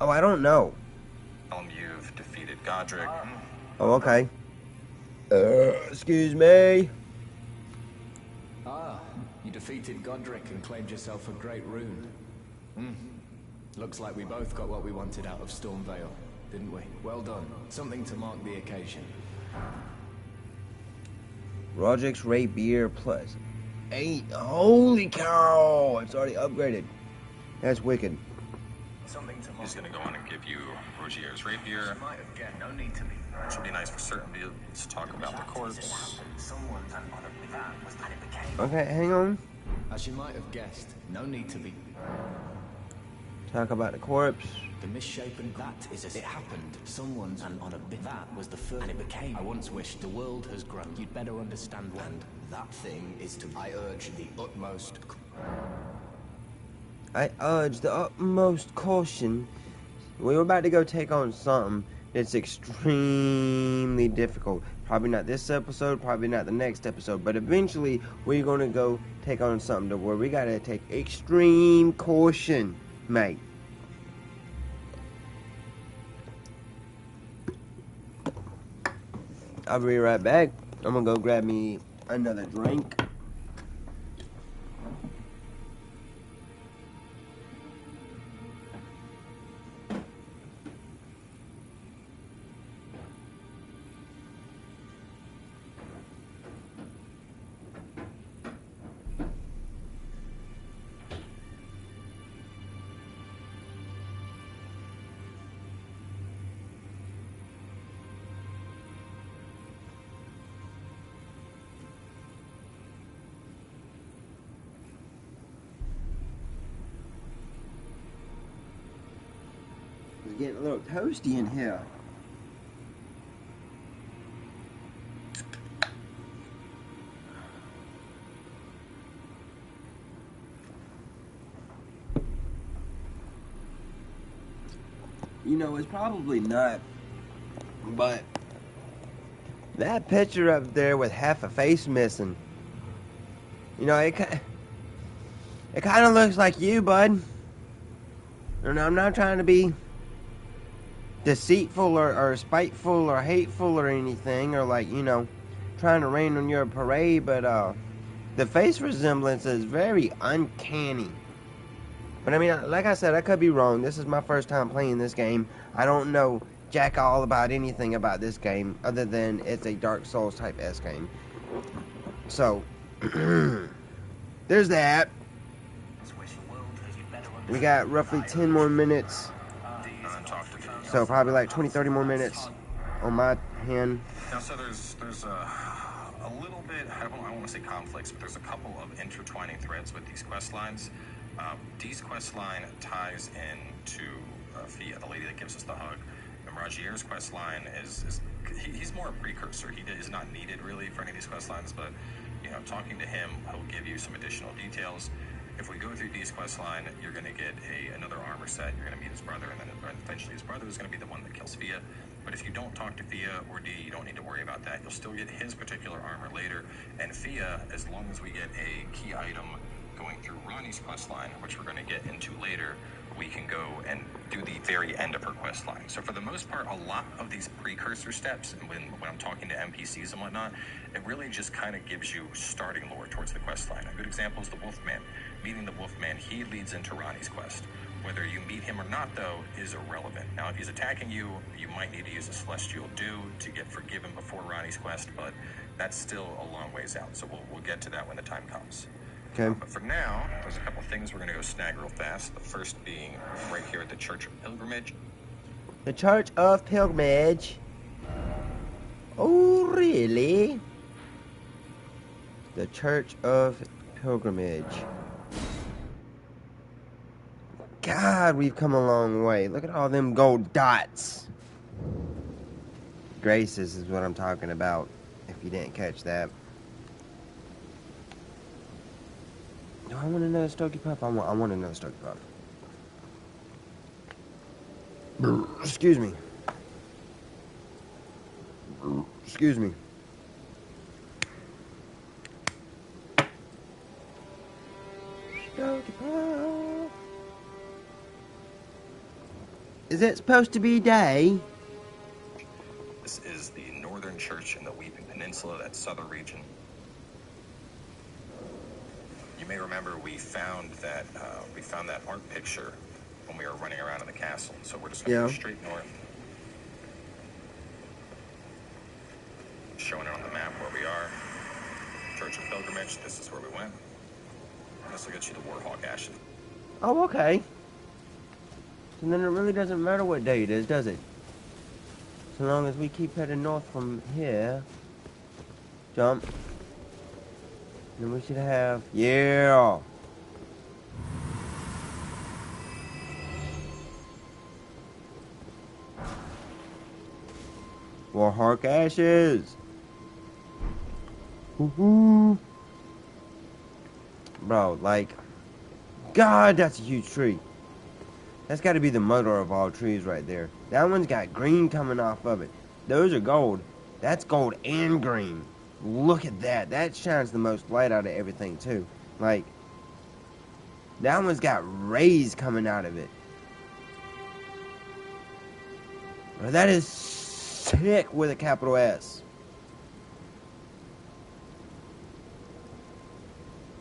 Speaker 1: Oh, I don't know.
Speaker 2: You've defeated Godric.
Speaker 1: Oh, okay. Excuse me.
Speaker 8: Ah, you defeated Godric and claimed yourself a great rune. Looks like we both got what we wanted out of Stormvale, didn't we? Well done. Something to mark the occasion.
Speaker 1: Roderick's Rapier plus 8. Holy cow! It's already upgraded. That's wicked.
Speaker 2: He's going to go on and give you Rogier's Rapier.
Speaker 8: No need to be.
Speaker 2: Which will be nice for certain. Let's talk about the corpse.
Speaker 1: Okay, hang on.
Speaker 8: As you might have guessed, no need to be.
Speaker 1: Talk about the corpse.
Speaker 4: The misshapen that is as it happened. Someone's and on a bit that was the first and it became. I once wished the world has grown. You'd better understand one. And that thing is to I urge the utmost
Speaker 1: Caution. We're about to go take on something that's extremely difficult. Probably not this episode, probably not the next episode, but eventually we're going to go take on something to where we got to take extreme caution, mate. I'll be right back. I'm going to go grab me another drink. It's getting a little toasty in here. You know, it's probably not, but that picture up there with half a face missing, you know, it kind of looks like you, bud. And I'm not trying to be deceitful or spiteful or hateful or anything, or like, you know, trying to rain on your parade, but the face resemblance is very uncanny. But I mean, like I said, I could be wrong. This is my first time playing this game. I don't know jack all about anything about this game other than it's a Dark Souls type S game. So there's that. We got roughly 10 more minutes. So probably like 20-30 more minutes on my hand.
Speaker 2: Now, so there's a little bit, I don't want to say conflicts, but there's a couple of intertwining threads with these quest lines. Dee's quest line ties into Fia, the lady that gives us the hug. And Rogier's quest line he's more a precursor. He is not needed really for any of these quest lines, but you know, talking to him, he'll give you some additional details. If we go through Dee's quest line, you're going to get another armor set. You're going to meet his brother, and then eventually his brother is going to be the one that kills Fia. But if you don't talk to Fia or Dee, you don't need to worry about that. You'll still get his particular armor later. And Fia, as long as we get a key item going through Ronnie's quest line, which we're going to get into later, we can go and do the very end of her quest line. So for the most part, a lot of these precursor steps, and when I'm talking to NPCs and whatnot, it really just kind of gives you starting lore towards the quest line. A good example is the Wolfman. Meeting the Wolfman, he leads into Ronnie's quest. Whether you meet him or not, though, is irrelevant. Now, if he's attacking you, you might need to use a Celestial Dew to get forgiven before Ronnie's quest, but that's still a long ways out, so we'll get to that when the time comes.
Speaker 1: Okay.
Speaker 2: But for now, there's a couple things we're going to go snag real fast. The first being right here at the Church of Pilgrimage.
Speaker 1: The Church of Pilgrimage. Oh, really? The Church of Pilgrimage. God, we've come a long way. Look at all them gold dots. Graces is what I'm talking about, if you didn't catch that. Do I want another Stogie Puff? I want another Stogie Puff. Excuse me. Excuse me. Stogie Puff. Is it supposed to be day?
Speaker 2: This is the northern church in the Weeping Peninsula, that southern region. You may remember we found that art picture when we were running around in the castle. So we're just going to go straight north, showing it on the map where we are. Church of Pilgrimage, this is where we went. And this will get you the Warhawk Ashes.
Speaker 1: Oh, okay. So then it really doesn't matter what day it is, does it? So long as we keep heading north from here. Jump. Then we should have... Yeah! Warhawk Ashes! Woohoo! Bro, like... God, that's a huge tree. That's got to be the mother of all trees right there. That one's got green coming off of it. Those are gold. That's gold and green. Look at that. That shines the most light out of everything, too. Like, that one's got rays coming out of it. Bro, that is sick with a capital S.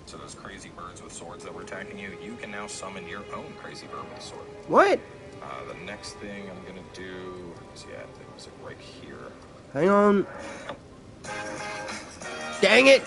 Speaker 2: So those crazy birds with swords that were attacking you, you can now summon your own crazy bird with a sword.
Speaker 1: What?
Speaker 2: The next thing I'm gonna do is, yeah, it was like right here.
Speaker 1: Hang on. Dang it!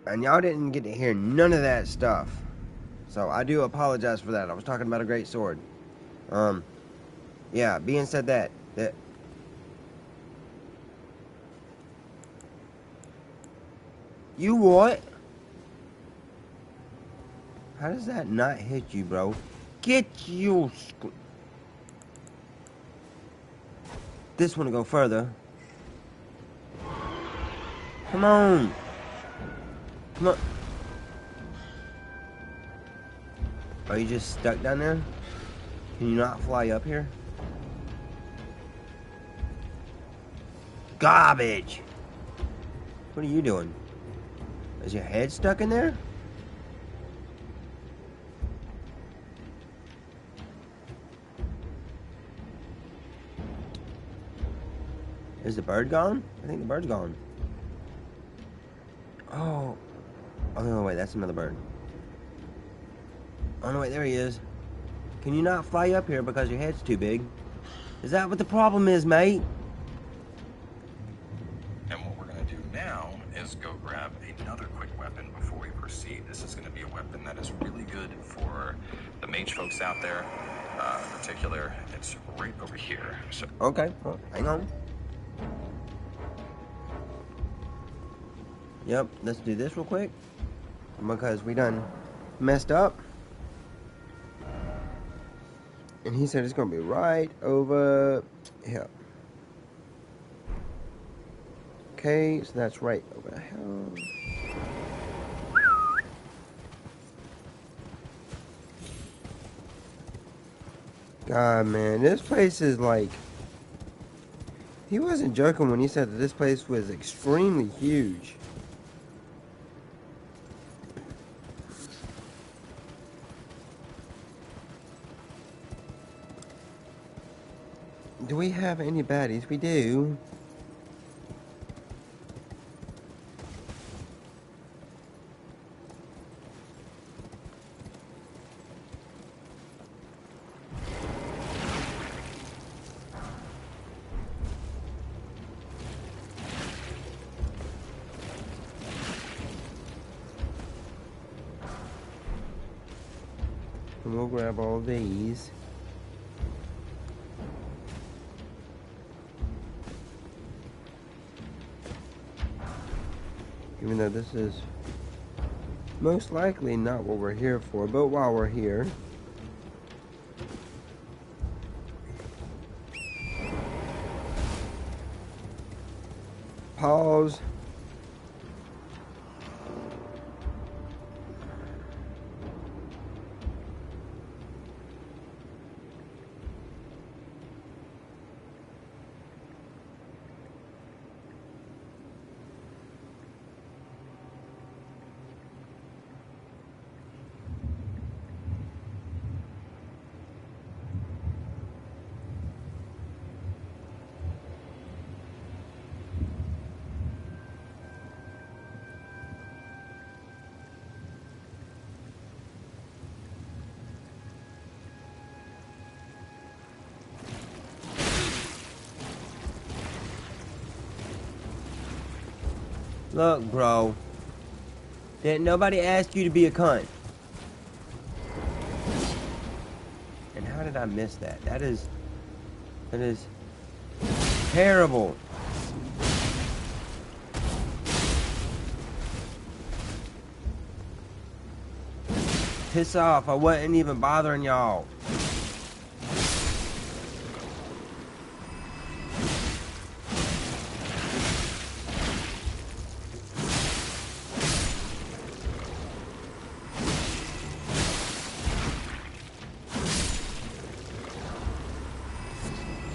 Speaker 1: And y'all didn't get to hear none of that stuff. So I do apologize for that. I was talking about a great sword. Yeah, being said that you what? How does that not hit you, bro? Get you. This one to go further. Come on. Come on. Are you just stuck down there? Can you not fly up here? Garbage. What are you doing? Is your head stuck in there? Is the bird gone? I think the bird's gone. Oh. Oh, no, wait, that's another bird. Oh, no, wait, there he is. Can you not fly up here because your head's too big? Is that what the problem is, mate?
Speaker 2: And what we're going to do now is go grab another quick weapon before we proceed. This is going to be a weapon that is really good for the mage folks out there. In particular, it's right over here. So
Speaker 1: Okay, well, hang on. Yep, let's do this real quick. Because we done messed up. And he said it's going to be right over here. Okay, so that's right over here. God, man, this place is like... He wasn't joking when he said that this place was extremely huge. Do we have any baddies? We do. And we'll grab all these. Even though this is most likely not what we're here for, but while we're here. Pause. Look, bro. Didn't nobody ask you to be a cunt? And how did I miss that? That is terrible. Piss off. I wasn't even bothering y'all.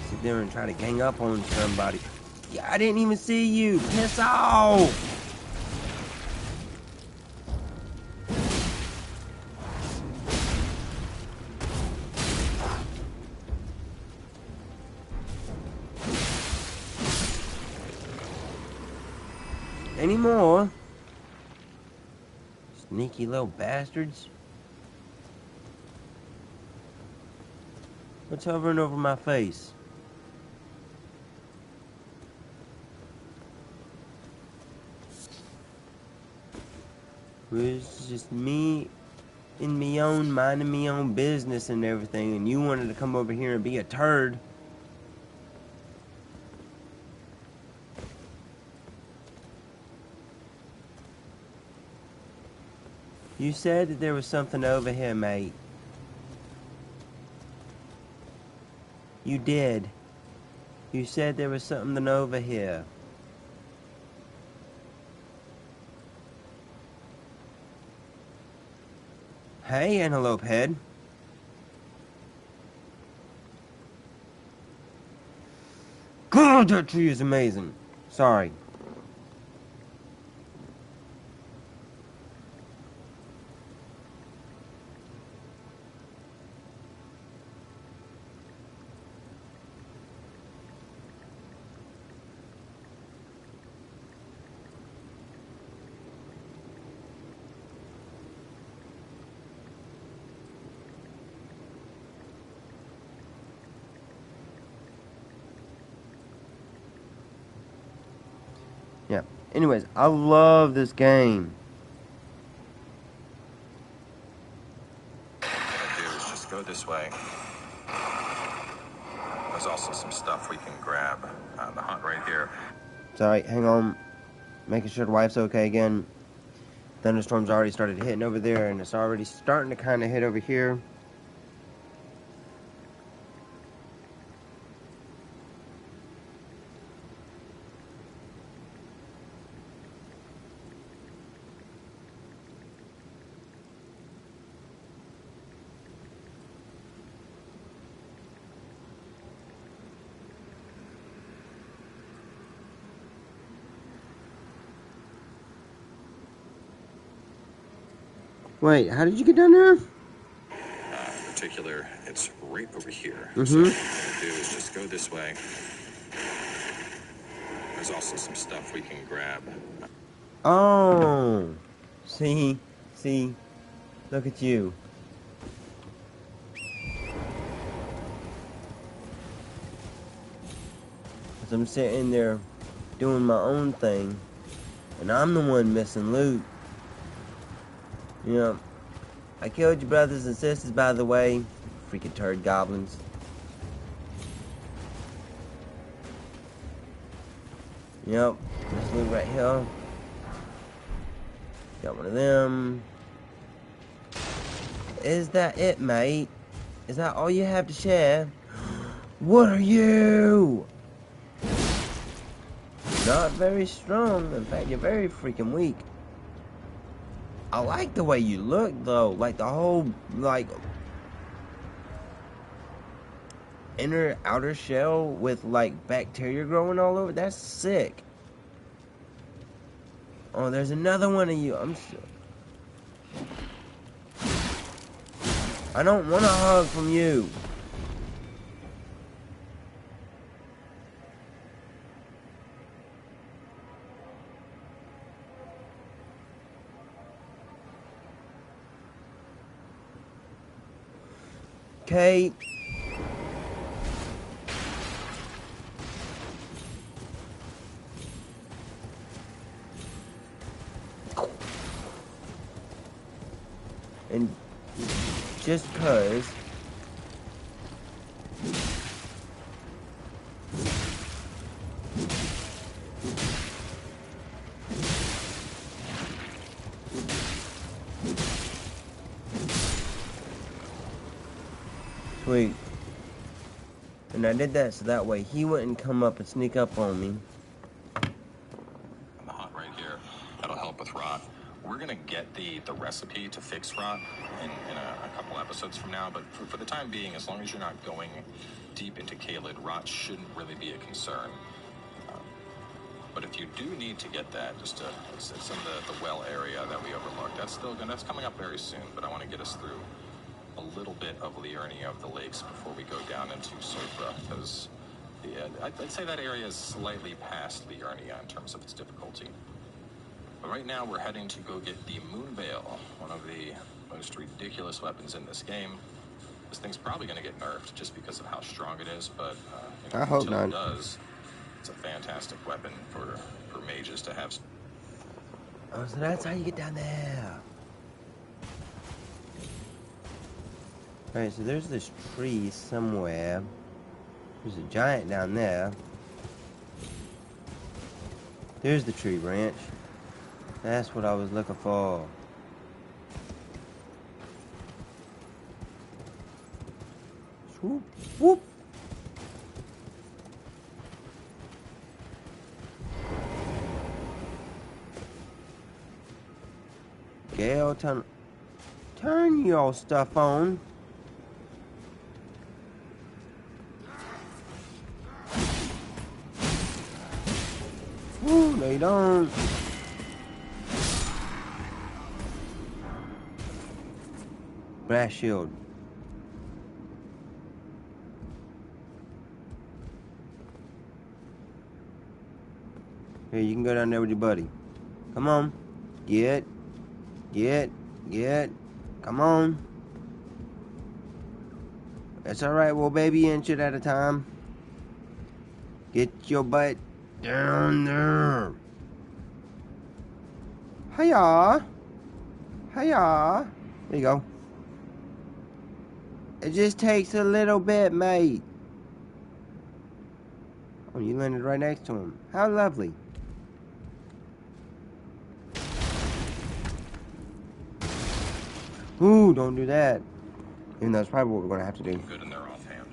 Speaker 1: Sit there and try to gang up on somebody. Yeah, I didn't even see you. Piss off. Any more? Sneaky little bastards. What's hovering over my face? was just me in me own, minding me own business and everything, and you wanted to come over here and be a turd. You said that there was something over here, mate. You did. You said there was something over here. Hey, Antelope Head. God, that tree is amazing. Sorry. Yeah. Anyways, I love this game.
Speaker 2: What I'm gonna do is just go this way. There's also some stuff we can grab on the hunt right here.
Speaker 1: Sorry, hang on. Making sure the wife's okay again. Thunderstorms already started hitting over there, and it's already starting to kind of hit over here. Wait, how did you get down there?
Speaker 2: In particular, it's right over here.
Speaker 1: Mm-hmm.
Speaker 2: So what I'm gonna do is just go this way. There's also some stuff we can grab.
Speaker 1: Oh. See? Look at you. As I'm sitting there doing my own thing, and I'm the one missing loot. You know, I killed your brothers and sisters, by the way. Freaking turd goblins. Yep, this loot right here. Got one of them. Is that it, mate? Is that all you have to share? What are you? Not very strong. In fact, you're very freaking weak. I like the way you look, though. Like, the whole, like, inner outer shell with, like, bacteria growing all over. That's sick. Oh, there's another one of you. I don't want a hug from you. Kate. And just cause sweet. And I did that so that way he wouldn't come up and sneak up on me.
Speaker 2: On the hunt right here, that'll help with rot. We're gonna get the recipe to fix rot in a couple episodes from now, but for the time being, as long as you're not going deep into Caelid, rot shouldn't really be a concern. But if you do need to get that, it's in the well area that we overlooked. That's coming up very soon, but I want to get us through a little bit of Liurnia of the Lakes before we go down into Sopra, because I'd say that area is slightly past Liurnia in terms of its difficulty. But right now we're heading to go get the Moonveil, one of the most ridiculous weapons in this game. This thing's probably going to get nerfed just because of how strong it is, but
Speaker 1: I hope
Speaker 2: until
Speaker 1: not.
Speaker 2: it does, it's a fantastic weapon for mages to have.
Speaker 1: Oh, so that's how you get down there. Alright, so there's this tree somewhere. There's a giant down there. There's the tree branch. That's what I was looking for. Swoop, whoop. Gale, turn your stuff on. Ooh, no you don't. Brass shield. Here, you can go down there with your buddy. Come on. Get. Come on. That's alright, we'll baby inch it at a time. Get your butt down there. Hiya. Hiya. There you go. It just takes a little bit, mate. Oh, you landed right next to him. How lovely. Ooh, don't do that. Even though that's probably what we're going to have to do.
Speaker 2: Good in their offhand.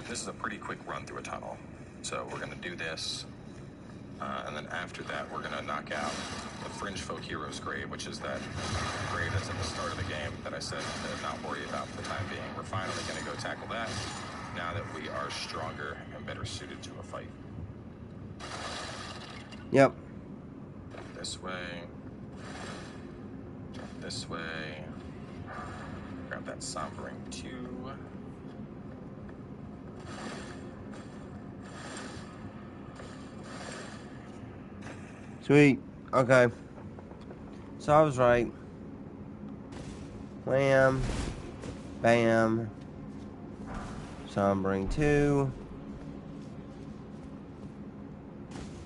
Speaker 2: This is a pretty quick run through a tunnel. So we're going to do this. And then after that, we're going to knock out the Fringe Folk Heroes grave, which is that grave that's at the start of the game that I said to not worry about for the time being. We're finally going to go tackle that now that we are stronger and better suited to a fight.
Speaker 1: Yep.
Speaker 2: This way. This way. Grab that Sombering 2.
Speaker 1: Sweet. Okay. So I was right. Wham. Bam. Sombering 2.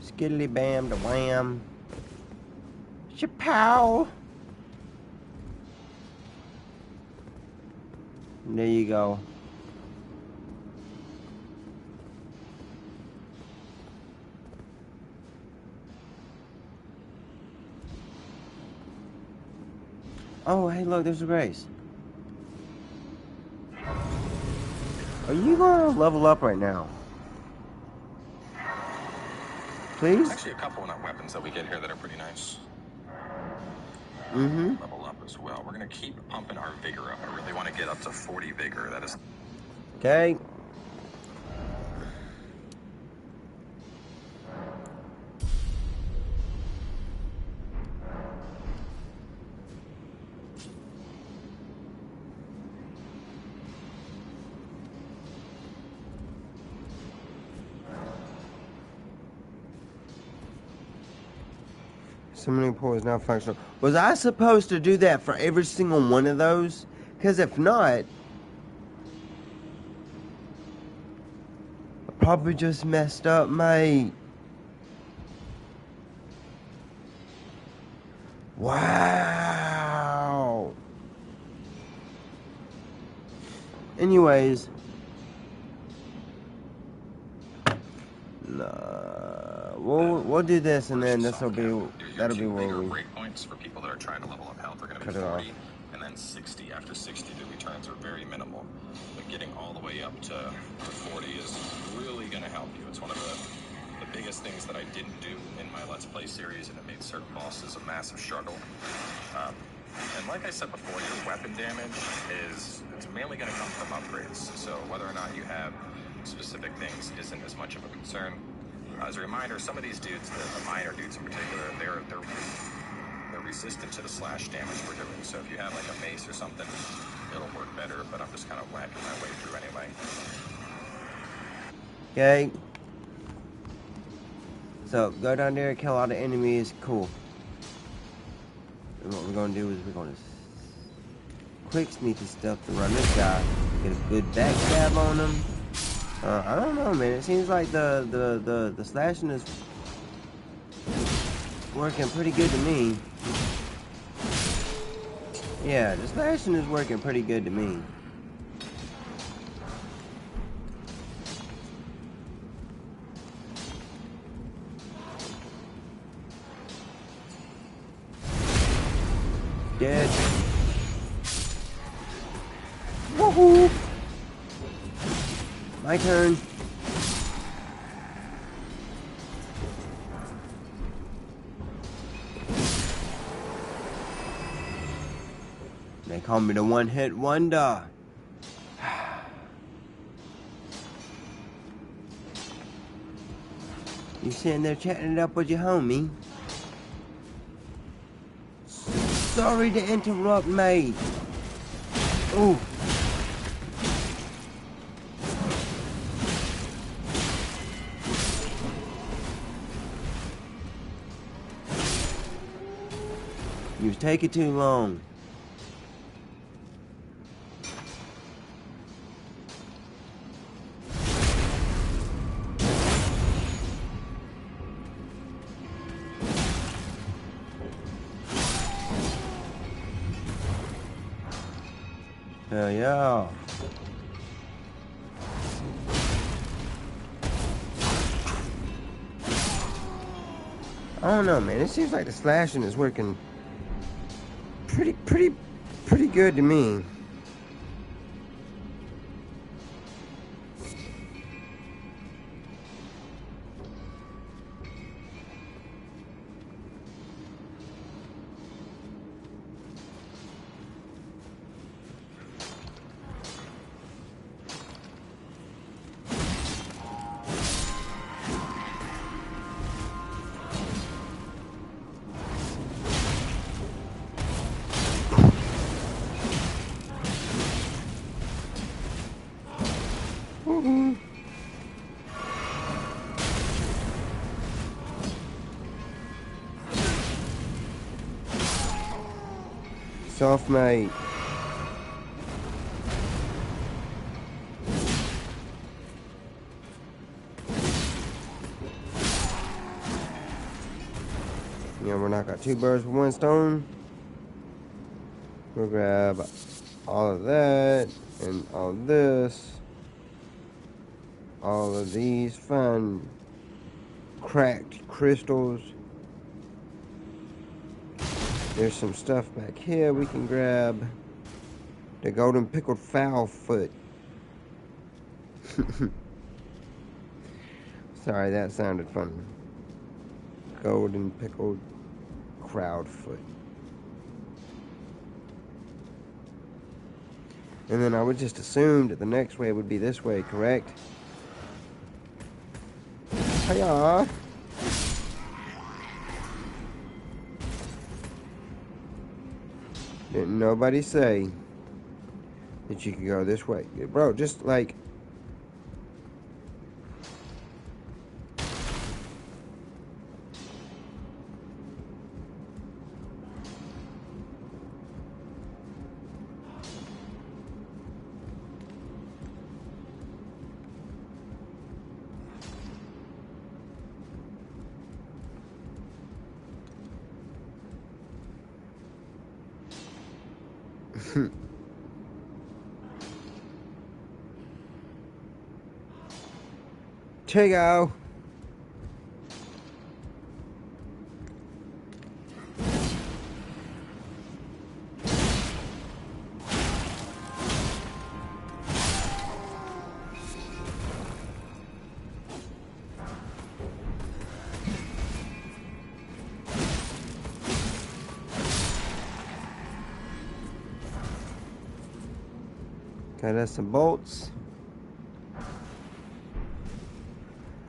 Speaker 1: Skiddly bam to wham. Chapow. There you go. Oh, hey, look, there's a Grace. Are you going to level up right now? Please?
Speaker 2: Actually, a couple of weapons that we get here that are pretty nice.
Speaker 1: Mm-hmm.
Speaker 2: Level up as well. We're going to keep pumping our vigor up. I really want to get up to 40 vigor. That is...
Speaker 1: Okay. Summoning pool is now functional. Was I supposed to do that for every single one of those? Because if not, I probably just messed up, mate. Wow. Anyways. We'll do this, and then that'll be where we
Speaker 2: breakpoints for people that are trying to level up health are going to be 40, and then 60. After 60, the returns are very minimal. But getting all the way up to 40 is really going to help you. It's one of the biggest things that I didn't do in my Let's Play series, and it made certain bosses a massive struggle. And like I said before, your weapon damage it's mainly going to come from upgrades. So whether or not you have specific things isn't as much of a concern. As a reminder, some of these dudes, the minor dudes in particular, they're resistant to the slash damage we're doing. So if you have like a mace or something, it'll work better. But I'm just kind of whacking my way through anyway.
Speaker 1: Okay. So go down there, kill all the enemies. Cool. And what we're gonna do is we're gonna quick sneaky stuff to run this guy, get a good backstab on him. I don't know, man. It seems like the slashing is working pretty good to me. Yeah, the slashing is working pretty good to me. Dead. Woohoo! My turn. They call me the one-hit wonder. You sitting there chatting it up with your homie? Sorry to interrupt, mate. Ooh. You was taking too long. Hell yeah. I don't know, man. It seems like the slashing is working pretty good to me. Soft, mate. Yeah, we're not got two birds with one stone. We'll grab all of that and all of this. All of these fine cracked crystals. There's some stuff back here we can grab. The golden pickled fowl foot. Sorry, that sounded funny. Golden pickled crowd foot. And then I would just assume that the next way would be this way, correct? Hiya! Didn't nobody say that you could go this way. Bro, just like... Here you go. Got us some bolts.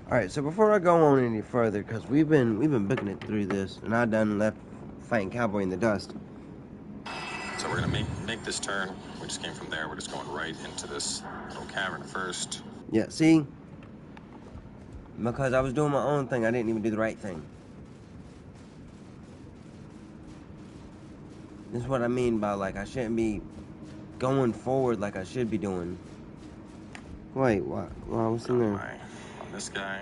Speaker 1: Alright, so before I go on any further, because we've been booking it through this, and I done left fighting cowboy in the dust.
Speaker 2: So we're gonna make this turn. We just came from there. We're just going right into this little cavern first.
Speaker 1: Yeah, see? Because I was doing my own thing, I didn't even do the right thing. This is what I mean by, like, I shouldn't be going forward like I should be doing. Wait, what? Well, what's in there?
Speaker 2: On this guy,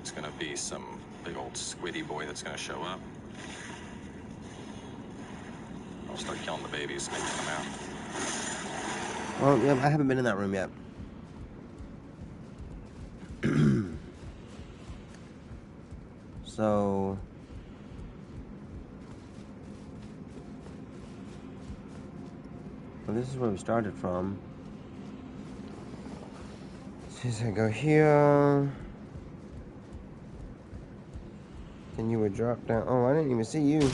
Speaker 2: it's gonna be some big old squiddy boy that's gonna show up. I'll start killing the babies, make them come out.
Speaker 1: Well, yeah, I haven't been in that room yet. So... well, this is where we started from. Since I go here... then you would drop down... oh, I didn't even see you.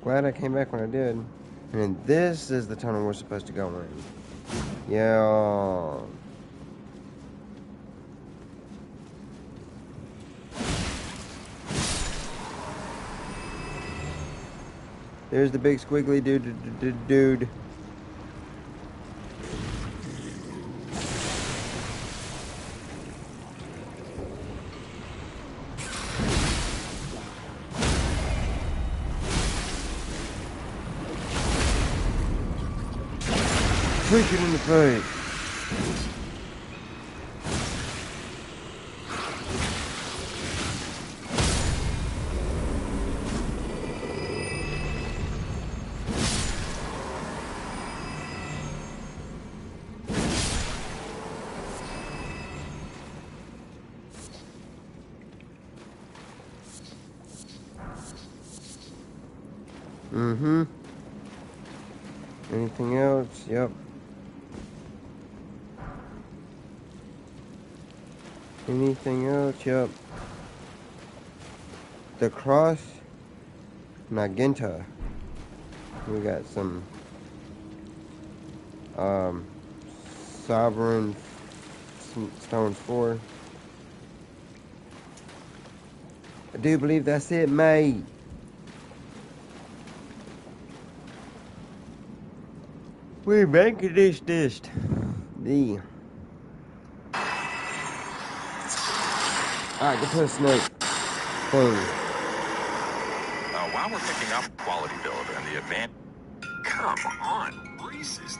Speaker 1: Glad I came back when I did. And then this is the tunnel we're supposed to go in. Yeah. There's the big squiggly dude. Kick it in the face. Mm-hmm. Anything else? Yep. Anything else? Yep. The cross magenta. We got some sovereign stones 4. I do believe that's it, mate. We making this list. The alright, go put a snake thing.
Speaker 2: While we're picking up quality build and the advanced... Come on, Reese's.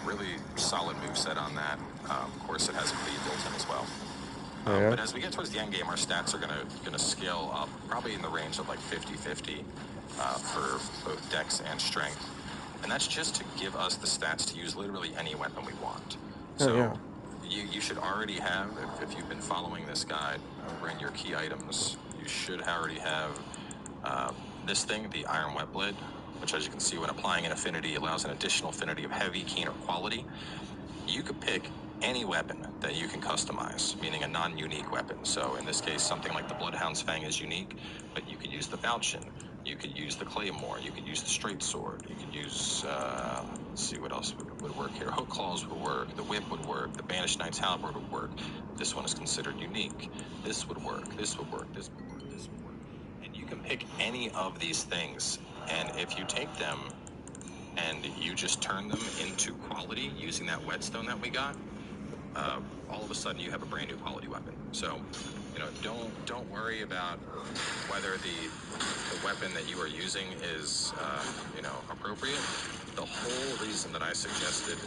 Speaker 2: Really solid moveset on that. Of course, it has bleed built in as well.
Speaker 1: Yeah.
Speaker 2: But as we get towards the end game, our stats are gonna scale up, probably in the range of like 50-50 for both dex and strength. And that's just to give us the stats to use literally any weapon we want. So
Speaker 1: yeah.
Speaker 2: you should already have, if you've been following this guide over in your key items, you should already have this thing, the Iron Wet Blade, which, as you can see, when applying an affinity, allows an additional affinity of heavy, keen, or quality. You could pick any weapon that you can customize, meaning a non-unique weapon. So in this case, something like the Bloodhound's Fang is unique, but you could use the Falchion, you could use the Claymore, you could use the Straight Sword, you could use, let's see what else would work here. Hook Claws would work, the Whip would work, the Banished Knight's Halberd would work. This one is considered unique. This would work, this would work, this would work, this would work. And you can pick any of these things, and if you take them and you just turn them into quality using that whetstone that we got, all of a sudden you have a brand new quality weapon. So, don't worry about whether the weapon that you are using is, appropriate. The whole reason that I suggested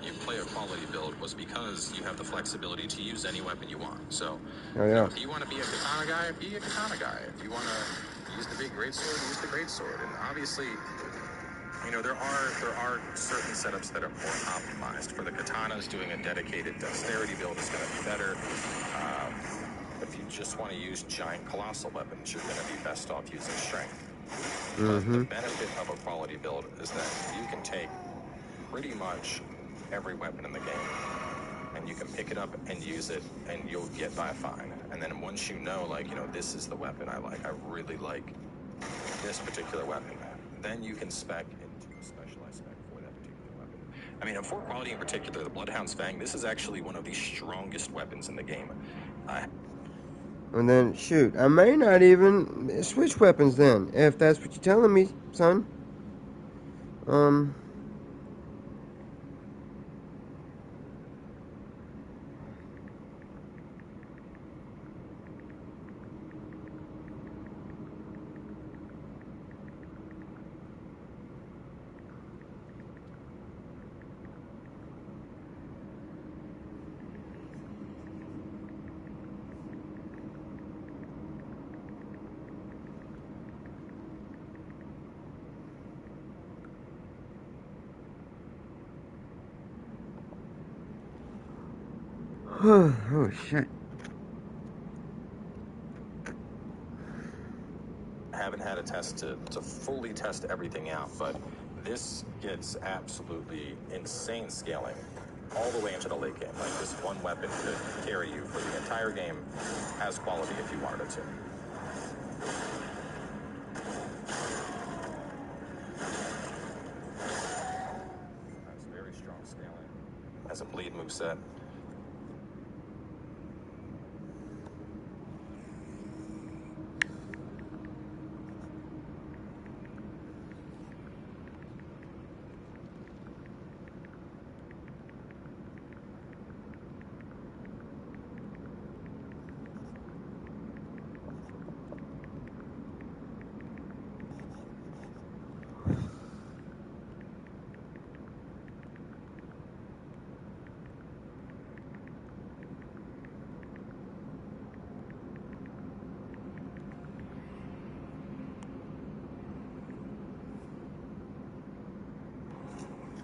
Speaker 2: you play a quality build was because you have the flexibility to use any weapon you want. So, if you want to be a katana guy, be a katana guy. If you want to use the big greatsword, use the greatsword. And obviously, there are certain setups that are more optimized. For the katanas, doing a dedicated dexterity build is going to be better. If you just want to use giant colossal weapons, you're going to be best off using strength. But the benefit of a quality build is that you can take pretty much every weapon in the game, and you can pick it up and use it, and you'll get by fine. And then once you know, this is the weapon I like, I really like this particular weapon, then you can spec into a specialized spec for that particular weapon. I mean, for quality in particular, the Bloodhound's Fang, this is actually one of the strongest weapons in the game.
Speaker 1: And then, shoot, I may not even switch weapons then, if that's what you're telling me, son. Oh, shit.
Speaker 2: Haven't had a test to fully test everything out, but this gets absolutely insane scaling all the way into the late game. Like, this one weapon could carry you for the entire game as quality if you wanted it to. That's very strong scaling. Has a bleed moveset.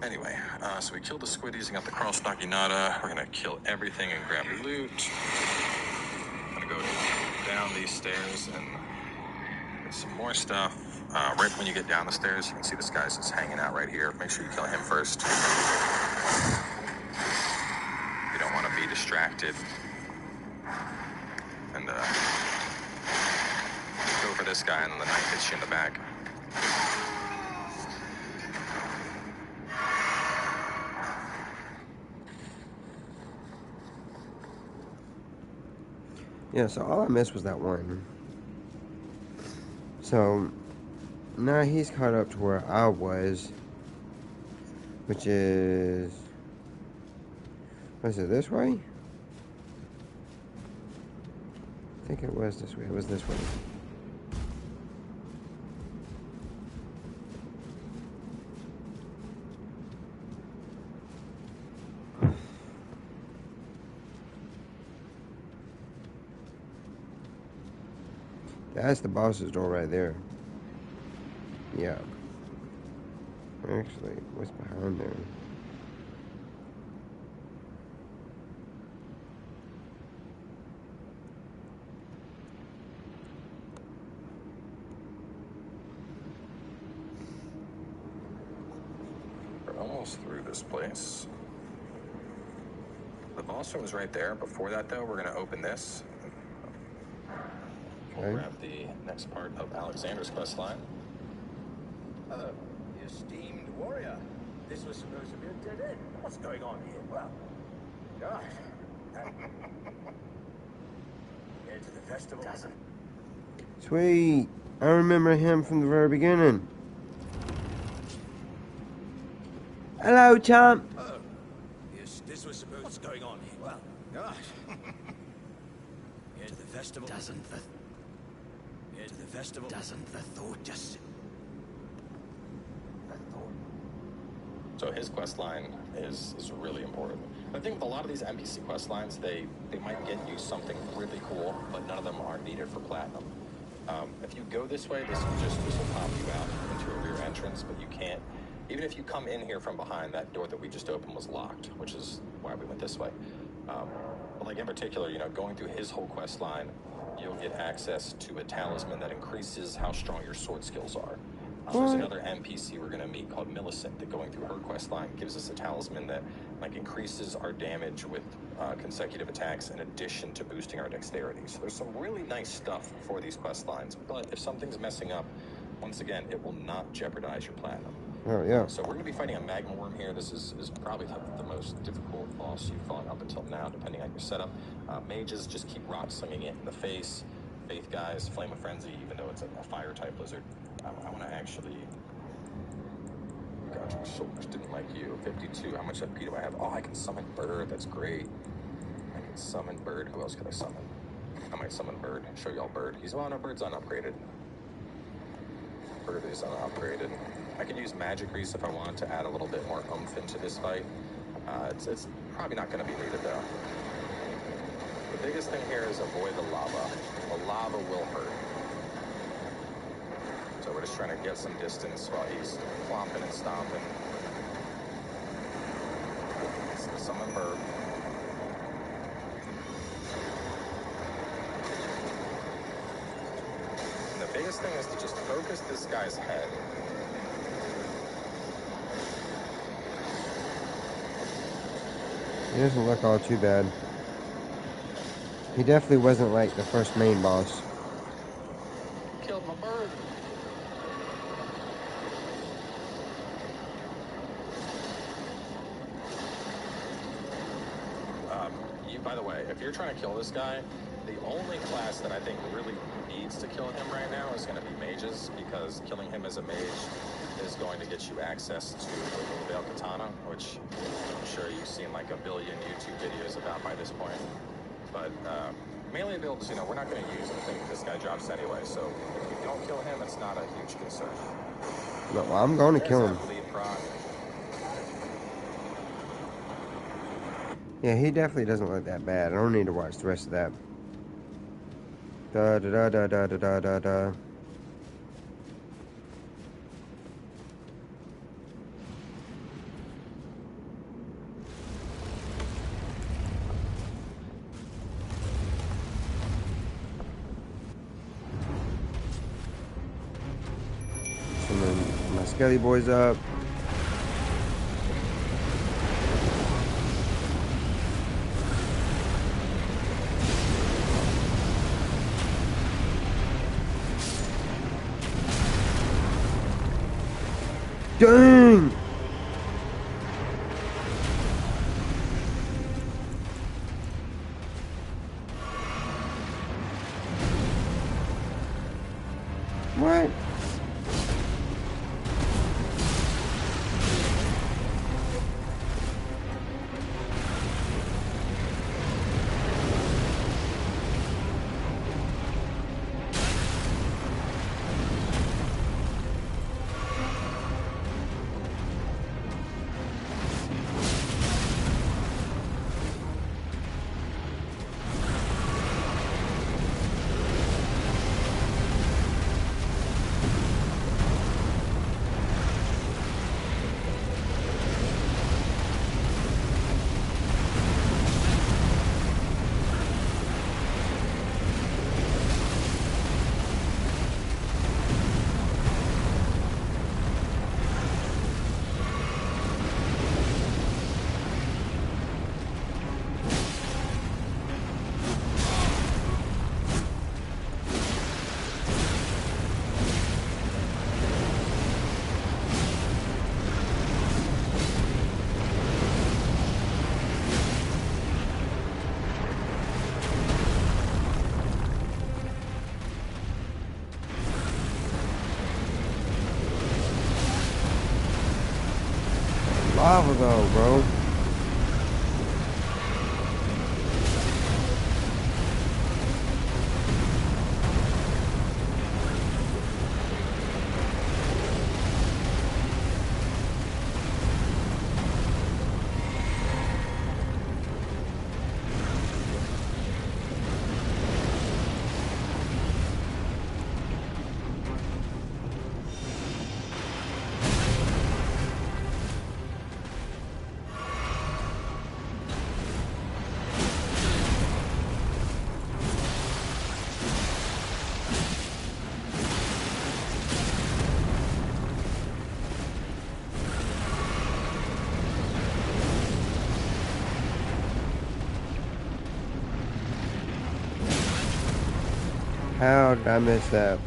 Speaker 2: Anyway, so we killed the squiddies and got the cross Naginata. We're gonna kill everything and grab loot. I'm gonna go down these stairs and get some more stuff. Right when you get down the stairs, you can see this guy's just hanging out right here. Make sure you kill him first. You don't want to be distracted. And go for this guy, and then the knife hits you in the back.
Speaker 1: Yeah, so all I missed was that one. So, now he's caught up to where I was. Which is... Was it this way? I think it was this way. It was this way. That's the boss's door right there. Yeah. Actually, what's behind there?
Speaker 2: We're almost through this place. The boss room is right there. Before that, though, we're going to open this. We'll grab the next part of Alexander's quest line.
Speaker 9: Esteemed warrior, this was supposed to be a dead end. What's going on here? Well, gosh. Head to the festival. Doesn't.
Speaker 1: Sweet. I remember him from the very beginning. Hello, champ.
Speaker 9: Oh, yes, this was supposed. What's going on here? Well, gosh. Head to the festival. Doesn't the. Head to the festival. Doesn't the thought just.
Speaker 2: So his quest line is really important. I think with a lot of these NPC quest lines, they might get you something really cool, but none of them are needed for platinum. If you go this way, this will pop you out into a rear entrance, but you can't. Even if you come in here from behind, that door that we just opened was locked, which is why we went this way. But like in particular, you know, going through his whole quest line, you'll get access to a talisman that increases how strong your sword skills are. There's another NPC we're going to meet called Millicent that going through her quest line gives us a talisman that like increases our damage with consecutive attacks in addition to boosting our dexterity. So there's some really nice stuff for these quest lines, but if something's messing up, once again, it will not jeopardize your platinum.
Speaker 1: Oh, yeah.
Speaker 2: So we're going to be fighting a magma worm here. This is probably the most difficult boss you've fought up until now, depending on your setup. Mages just keep rock slinging it in the face. Faith guys, Flame of Frenzy, even though it's a fire type lizard. I want to actually... God, your shoulders didn't like you. 52, how much FP do I have? Oh, I can summon Bird, that's great. I can summon Bird. Who else could I summon? I might summon Bird. Show y'all Bird. Well, no, Bird's unupgraded. Bird is unupgraded. I could use Magic Grease if I wanted to add a little bit more oomph into this fight. It's probably not going to be needed, though. The biggest thing here is avoid the lava. The lava will hurt. So we're just trying to get some distance while he's clomping and stomping. Summon Bird. biggest thing is to just focus this guy's head.
Speaker 1: He doesn't look all too bad. He definitely wasn't like the first main boss.
Speaker 2: Killed my bird. By the way, if you're trying to kill this guy, the only class that I think really needs to kill him right now is going to be mages, because killing him as a mage is going to get you access to the Veil Katana, which I'm sure you've seen like a billion YouTube videos about by this point. But melee builds, you know, we're not going to use the thing that this guy drops anyway, so if you don't kill him, it's not a huge concern.
Speaker 1: No, I'm going to kill him. Yeah, he definitely doesn't look that bad. I don't need to watch the rest of that. Da da da da da da da da. My Skelly boy's up. Dang! What? Lava though, bro. How did I miss that?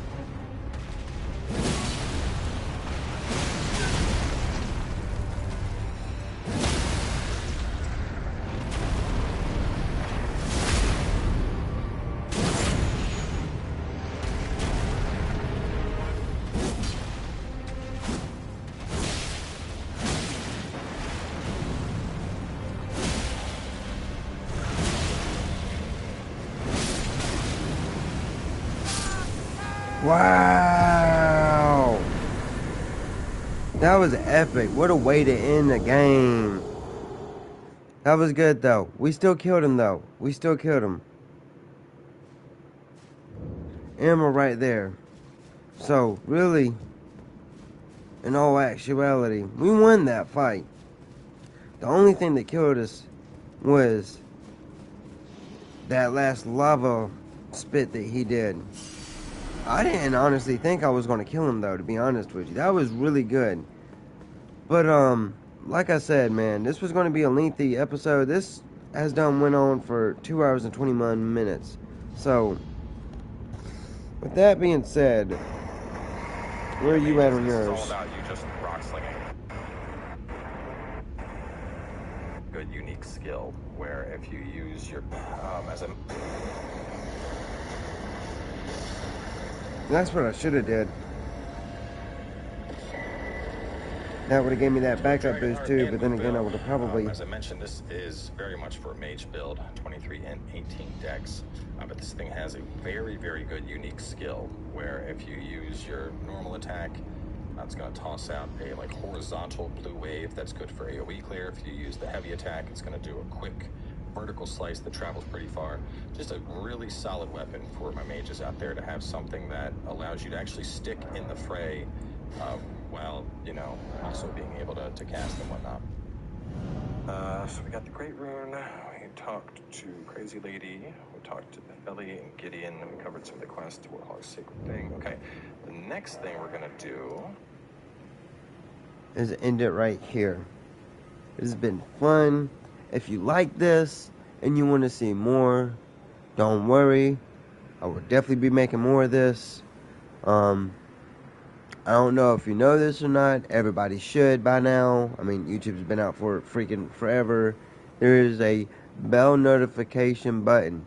Speaker 1: Wow! That was epic. What a way to end the game. That was good though. We still killed him though. We still killed him. Emma right there. So, really, in all actuality, we won that fight. The only thing that killed us was that last lava spit that he did. I didn't honestly think I was going to kill him, though, to be honest with you. That was really good. But, like I said, man, this was going to be a lengthy episode. This went on for 2 hours and 21 minutes. So, with that being said, where are you at on yours?
Speaker 2: This is all about you just rock slinging. Good, unique skill where if you use your
Speaker 1: That's what I should have did. That would have gave me that backup boost too, but then again I would have probably...
Speaker 2: as I mentioned, this is very much for a mage build, 23 and 18 dex. But this thing has a very, very good unique skill where if you use your normal attack, it's going to toss out a horizontal blue wave that's good for AoE clear. If you use the heavy attack, it's going to do a quick vertical slice that travels pretty far. Just a really solid weapon for my mages out there to have something that allows you to actually stick in the fray while, also being able to cast and whatnot. So we got the Great Rune, we talked to Crazy Lady, we talked to Ellie and Gideon, and we covered some of the quests, Warhog's Sacred Thing. Okay, the next thing we're going to do
Speaker 1: is end it right here. This has been fun. If you like this and you want to see more, don't worry. I will definitely be making more of this. I don't know if you know this or not. Everybody should by now. I mean, YouTube's been out for freaking forever. There is a bell notification button.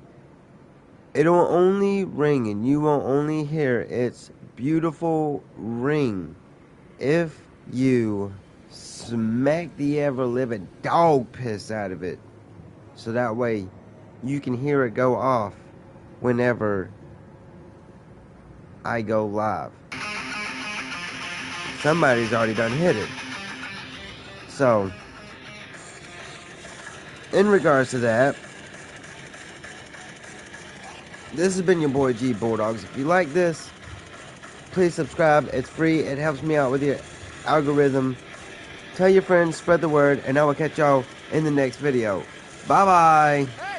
Speaker 1: It'll only ring and you will only hear its beautiful ring if you smack the ever-living dog piss out of it. So that way you can hear it go off whenever I go live. Somebody's already done hit it. So, in regards to that, this has been your boy G Bulldogs. If you like this, please subscribe. It's free. It helps me out with your algorithm. Tell your friends, spread the word, and I will catch y'all in the next video. Bye-bye.